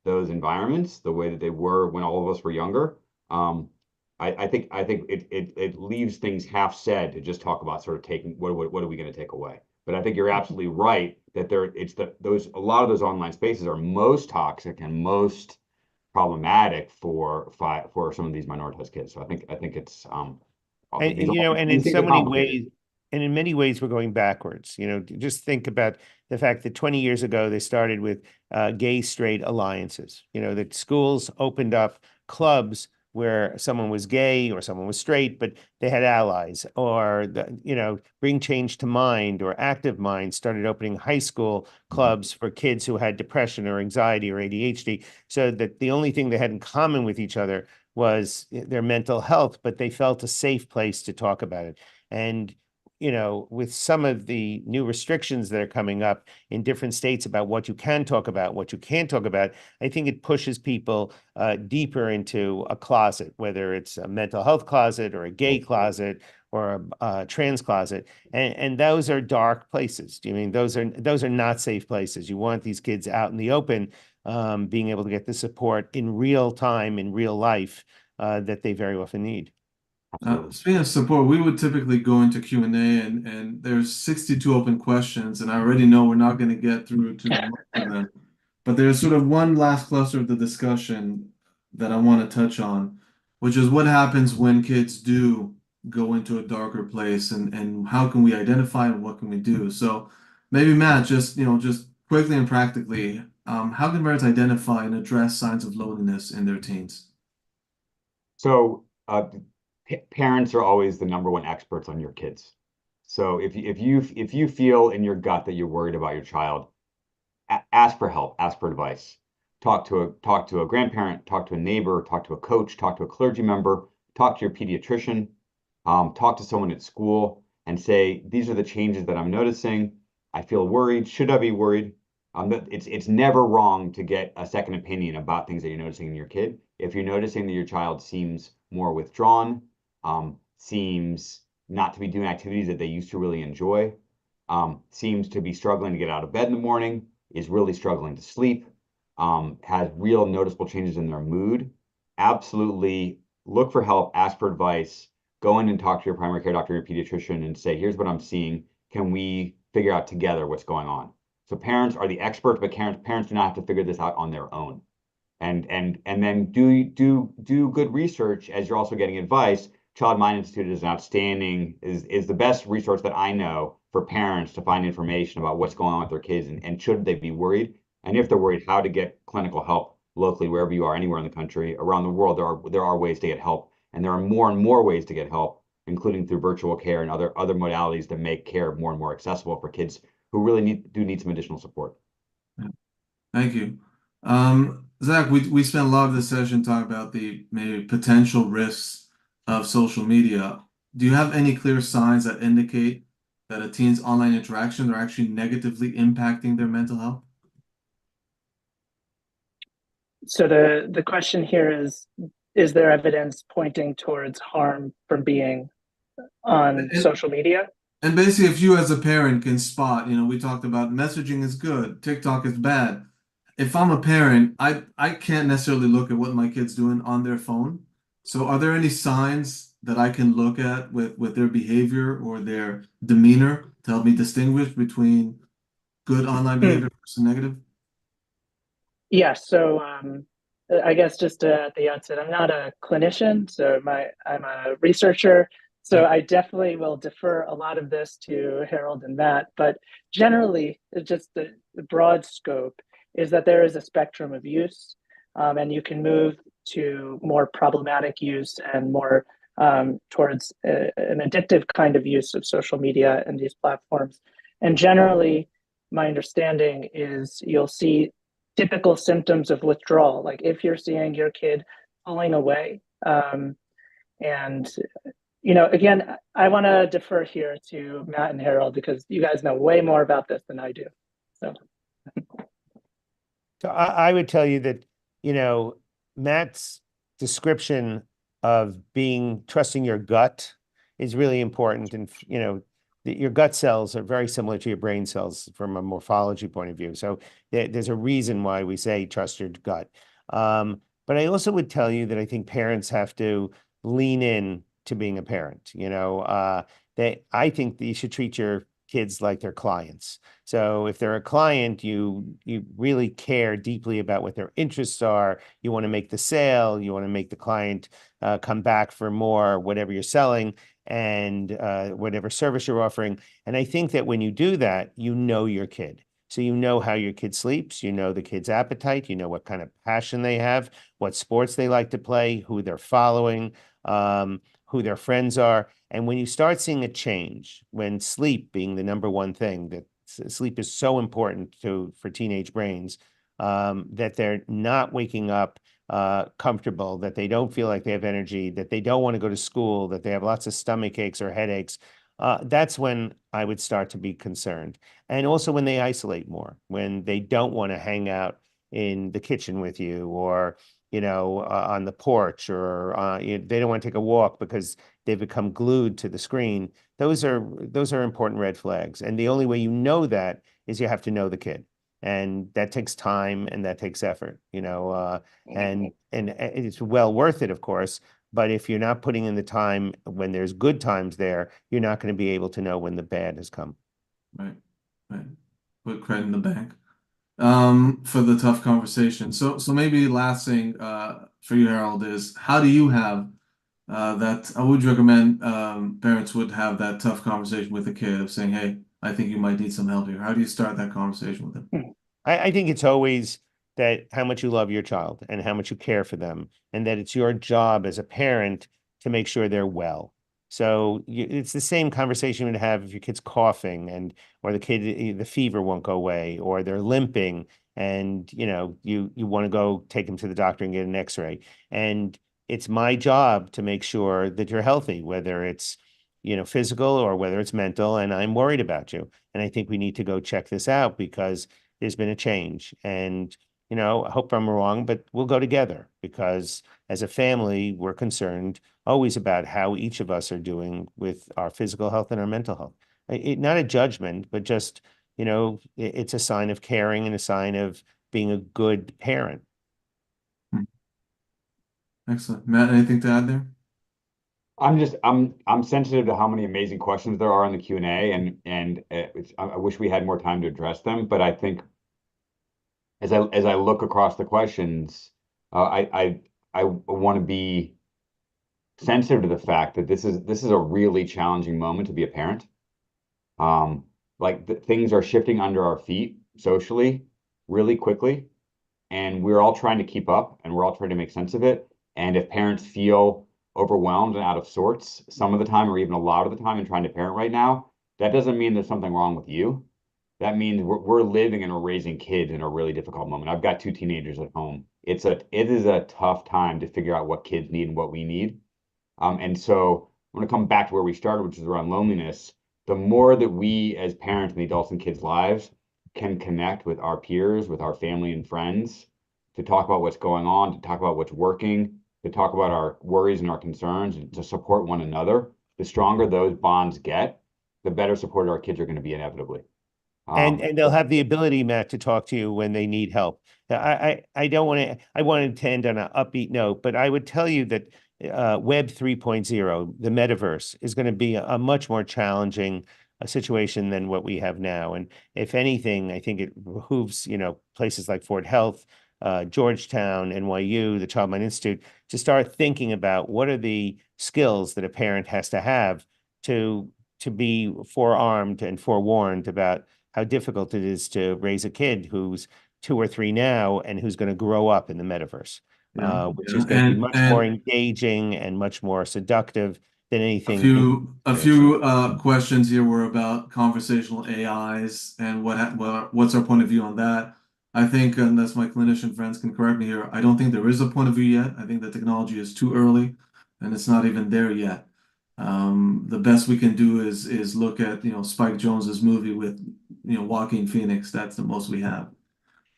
C: those environments the way that they were when all of us were younger, I think it leaves things half said to just talk about sort of taking what are we going to take away. But I think you're absolutely right that a lot of those online spaces are most toxic and most problematic for some of these minoritized kids. So I think it's
D: And in
C: these things
D: so
C: are
D: many
C: complicated.
D: ways, and in many ways, we're going backwards. Just think about the fact that 20 years ago, they started with gay straight alliances, that schools opened up clubs where someone was gay or someone was straight, but they had allies, or Bring Change to Mind or Active Mind started opening high school clubs for kids who had depression or anxiety or ADHD, so that the only thing they had in common with each other was their mental health, but they felt a safe place to talk about it. And, with some of the new restrictions that are coming up in different states about what you can talk about, what you can't talk about, I think it pushes people deeper into a closet, whether it's a mental health closet or a gay closet or a trans closet. And those are dark places. I mean, those are not safe places. You want these kids out in the open, being able to get the support in real time, in real life, that they very often need.
C: Absolutely.
A: Speaking of support, we would typically go into Q&A and there's 62 open questions, and I already know we're not going to get through to most of them. But there's sort of one last cluster of the discussion that I want to touch on, which is what happens when kids do go into a darker place, and how can we identify and what can we do? So maybe Matt, just just quickly and practically, how can parents identify and address signs of loneliness in their teens?
C: So parents are always the number one experts on your kids. So if you feel in your gut that you're worried about your child, ask for help, ask for advice. Talk to a grandparent, talk to a neighbor, talk to a coach, talk to a clergy member, talk to your pediatrician, talk to someone at school and say, these are the changes that I'm noticing. I feel worried. Should I be worried? It's never wrong to get a second opinion about things that you're noticing in your kid. If you're noticing that your child seems more withdrawn, seems not to be doing activities that they used to really enjoy, seems to be struggling to get out of bed in the morning, is really struggling to sleep, has real noticeable changes in their mood, absolutely look for help, ask for advice, go in and talk to your primary care doctor, your pediatrician, and say, here's what I'm seeing. Can we figure out together what's going on? So parents are the experts, but parents do not have to figure this out on their own. And then do good research as you're also getting advice. Child Mind Institute is an outstanding, is the best resource that I know for parents to find information about what's going on with their kids and should they be worried. And if they're worried, how to get clinical help locally, wherever you are, anywhere in the country, around the world, there are ways to get help. And there are more and more ways to get help, including through virtual care and other modalities to make care more and more accessible for kids who really need some additional support.
A: Yeah. Thank you. Zach, we spent a lot of the session talking about the maybe potential risks of social media. Do you have any clear signs that indicate that a teen's online interactions are actually negatively impacting their mental health?
B: So the question here is there evidence pointing towards harm from being on
A: And,
B: social media?
A: and basically, if you as a parent can spot, we talked about messaging is good, TikTok is bad. If I'm a parent, I can't necessarily look at what my kid's doing on their phone. So are there any signs that I can look at with their behavior or their demeanor to help me distinguish between good online
B: Hmm.
A: behavior versus negative?
B: Yeah, so I guess just at the outset, I'm not a clinician, so I'm a researcher. So
A: Yep.
B: I definitely will defer a lot of this to Harold and Matt. But generally, it's just the broad scope is that there is a spectrum of use, and you can move to more problematic use and more towards an addictive kind of use of social media and these platforms. And generally, my understanding is you'll see typical symptoms of withdrawal. Like if you're seeing your kid pulling away, and again, I want to defer here to Matt and Harold because you guys know way more about this than I do. So,
D: So I would tell you that, Matt's description of trusting your gut is really important. And, your gut cells are very similar to your brain cells from a morphology point of view. So there's a reason why we say trust your gut. But I also would tell you that I think parents have to lean in to being a parent. I think that you should treat your kids like they're clients. So if they're a client, you really care deeply about what their interests are. You want to make the sale. You want to make the client come back for more, whatever you're selling and whatever service you're offering. And I think that when you do that, you know your kid. So you know how your kid sleeps, you know the kid's appetite, you know what kind of passion they have, what sports they like to play, who they're following, who their friends are. And when you start seeing a change, when sleep being the number one thing, that sleep is so important for teenage brains, that they're not waking up comfortable, that they don't feel like they have energy, that they don't want to go to school, that they have lots of stomach aches or headaches, that's when I would start to be concerned. And also when they isolate more, when they don't want to hang out in the kitchen with you or on the porch, or they don't want to take a walk because they've become glued to the screen. Those are important red flags. And the only way you know that is you have to know the kid. And that takes time and that takes effort, and it's well worth it, of course. But if you're not putting in the time when there's good times there, you're not going to be able to know when the bad has come.
A: Right. Right. Put credit in the bank. For the tough conversation. So maybe last thing for you, Harold, is how do you have that? I would recommend parents would have that tough conversation with a kid of saying, "Hey, I think you might need some help here." How do you start that conversation with them?
D: I think it's always that how much you love your child and how much you care for them, and that it's your job as a parent to make sure they're well. So it's the same conversation you'd have if your kid's coughing and or the fever won't go away or they're limping and you want to go take them to the doctor and get an x-ray. And it's my job to make sure that you're healthy, whether it's physical or whether it's mental, and I'm worried about you. And I think we need to go check this out because there's been a change. And, I hope I'm wrong, but we'll go together because as a family, we're concerned always about how each of us are doing with our physical health and our mental health. Not a judgment, but just, it's a sign of caring and a sign of being a good parent.
A: Hmm. Excellent. Matt, anything to add there?
C: I'm sensitive to how many amazing questions there are in the Q&A, I wish we had more time to address them. But I think as I look across the questions, I want to be sensitive to the fact that this is a really challenging moment to be a parent. Like things are shifting under our feet socially really quickly, and we're all trying to keep up and we're all trying to make sense of it. And if parents feel overwhelmed and out of sorts some of the time, or even a lot of the time in trying to parent right now, that doesn't mean there's something wrong with you. That means we're living and we're raising kids in a really difficult moment. I've got two teenagers at home. It is a tough time to figure out what kids need and what we need. And so I want to come back to where we started, which is around loneliness. The more that we as parents in the adults and kids' lives can connect with our peers, with our family and friends, to talk about what's going on, to talk about what's working, to talk about our worries and our concerns, and to support one another, the stronger those bonds get, the better supported our kids are going to be inevitably.
D: And they'll have the ability, Matt, to talk to you when they need help. I don't want to. I wanted to end on an upbeat note, but I would tell you that Web 3.0, the metaverse, is going to be a much more challenging situation than what we have now. And if anything, I think it behooves places like Fort Health, Georgetown, NYU, the Child Mind Institute, to start thinking about what are the skills that a parent has to have to be forearmed and forewarned about how difficult it is to raise a kid who's 2 or 3 now and who's going to grow up in the metaverse,
A: Yeah,
D: which
A: yeah,
D: is going to be much more
A: and
D: engaging and much more seductive than
A: a
D: anything in
A: few a
D: person.
A: few questions here were about conversational AIs and what's our point of view on that. I think, unless my clinician friends can correct me here, I don't think there is a point of view yet. I think the technology is too early, and it's not even there yet. The best we can do is look at Spike Jonze's movie with Joaquin Phoenix. That's the most we have.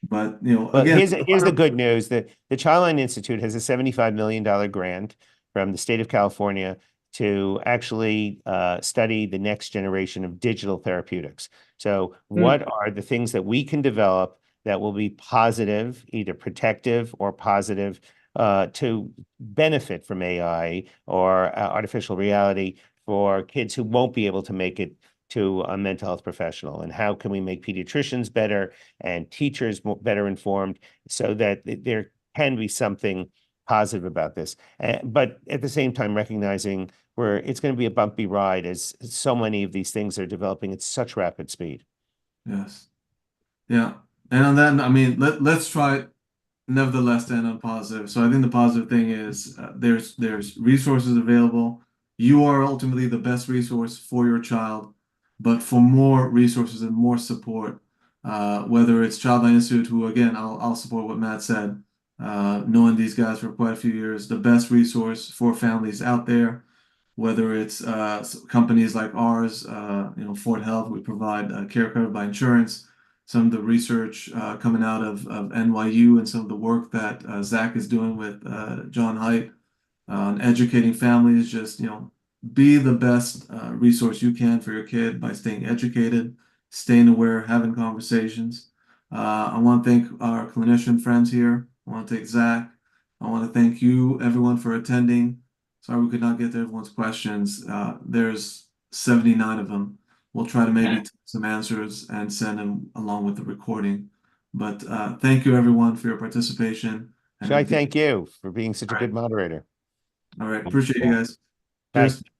A: But
D: Well,
A: again,
D: here's the good news that the Childline Institute has a $75 million grant from the state of California to actually study the next generation of digital therapeutics. So,
B: Mm.
D: what are the things that we can develop that will be positive, either protective or positive, to benefit from AI or artificial reality for kids who won't be able to make it to a mental health professional? And how can we make pediatricians better and teachers better informed so that there can be something positive about this? But at the same time, recognizing where it's going to be a bumpy ride as so many of these things are developing at such rapid speed.
A: yes, yeah. And on that, I mean, let's try nevertheless to end on positive. So I think the positive thing is there's resources available. You are ultimately the best resource for your child, but for more resources and more support, whether it's Childline Institute, who again I'll support what Matt said, knowing these guys for quite a few years, the best resource for families out there. Whether it's companies like ours, Fort Health, we provide care covered by insurance. Some of the research coming out of NYU and some of the work that Zach is doing with John Haidt on educating families, just be the best resource you can for your kid by staying educated, staying aware, having conversations. I want to thank our clinician friends here. I want to thank Zach. I want to thank you, everyone, for attending. Sorry we could not get to everyone's questions. There's 79 of them. We'll try to maybe take some answers and send them along with the recording. But thank you everyone for your participation.
D: Shai, thank you for being such a
A: All
D: good
A: right.
D: moderator.
A: All right. Appreciate you guys.
D: Bye.
A: Cheers.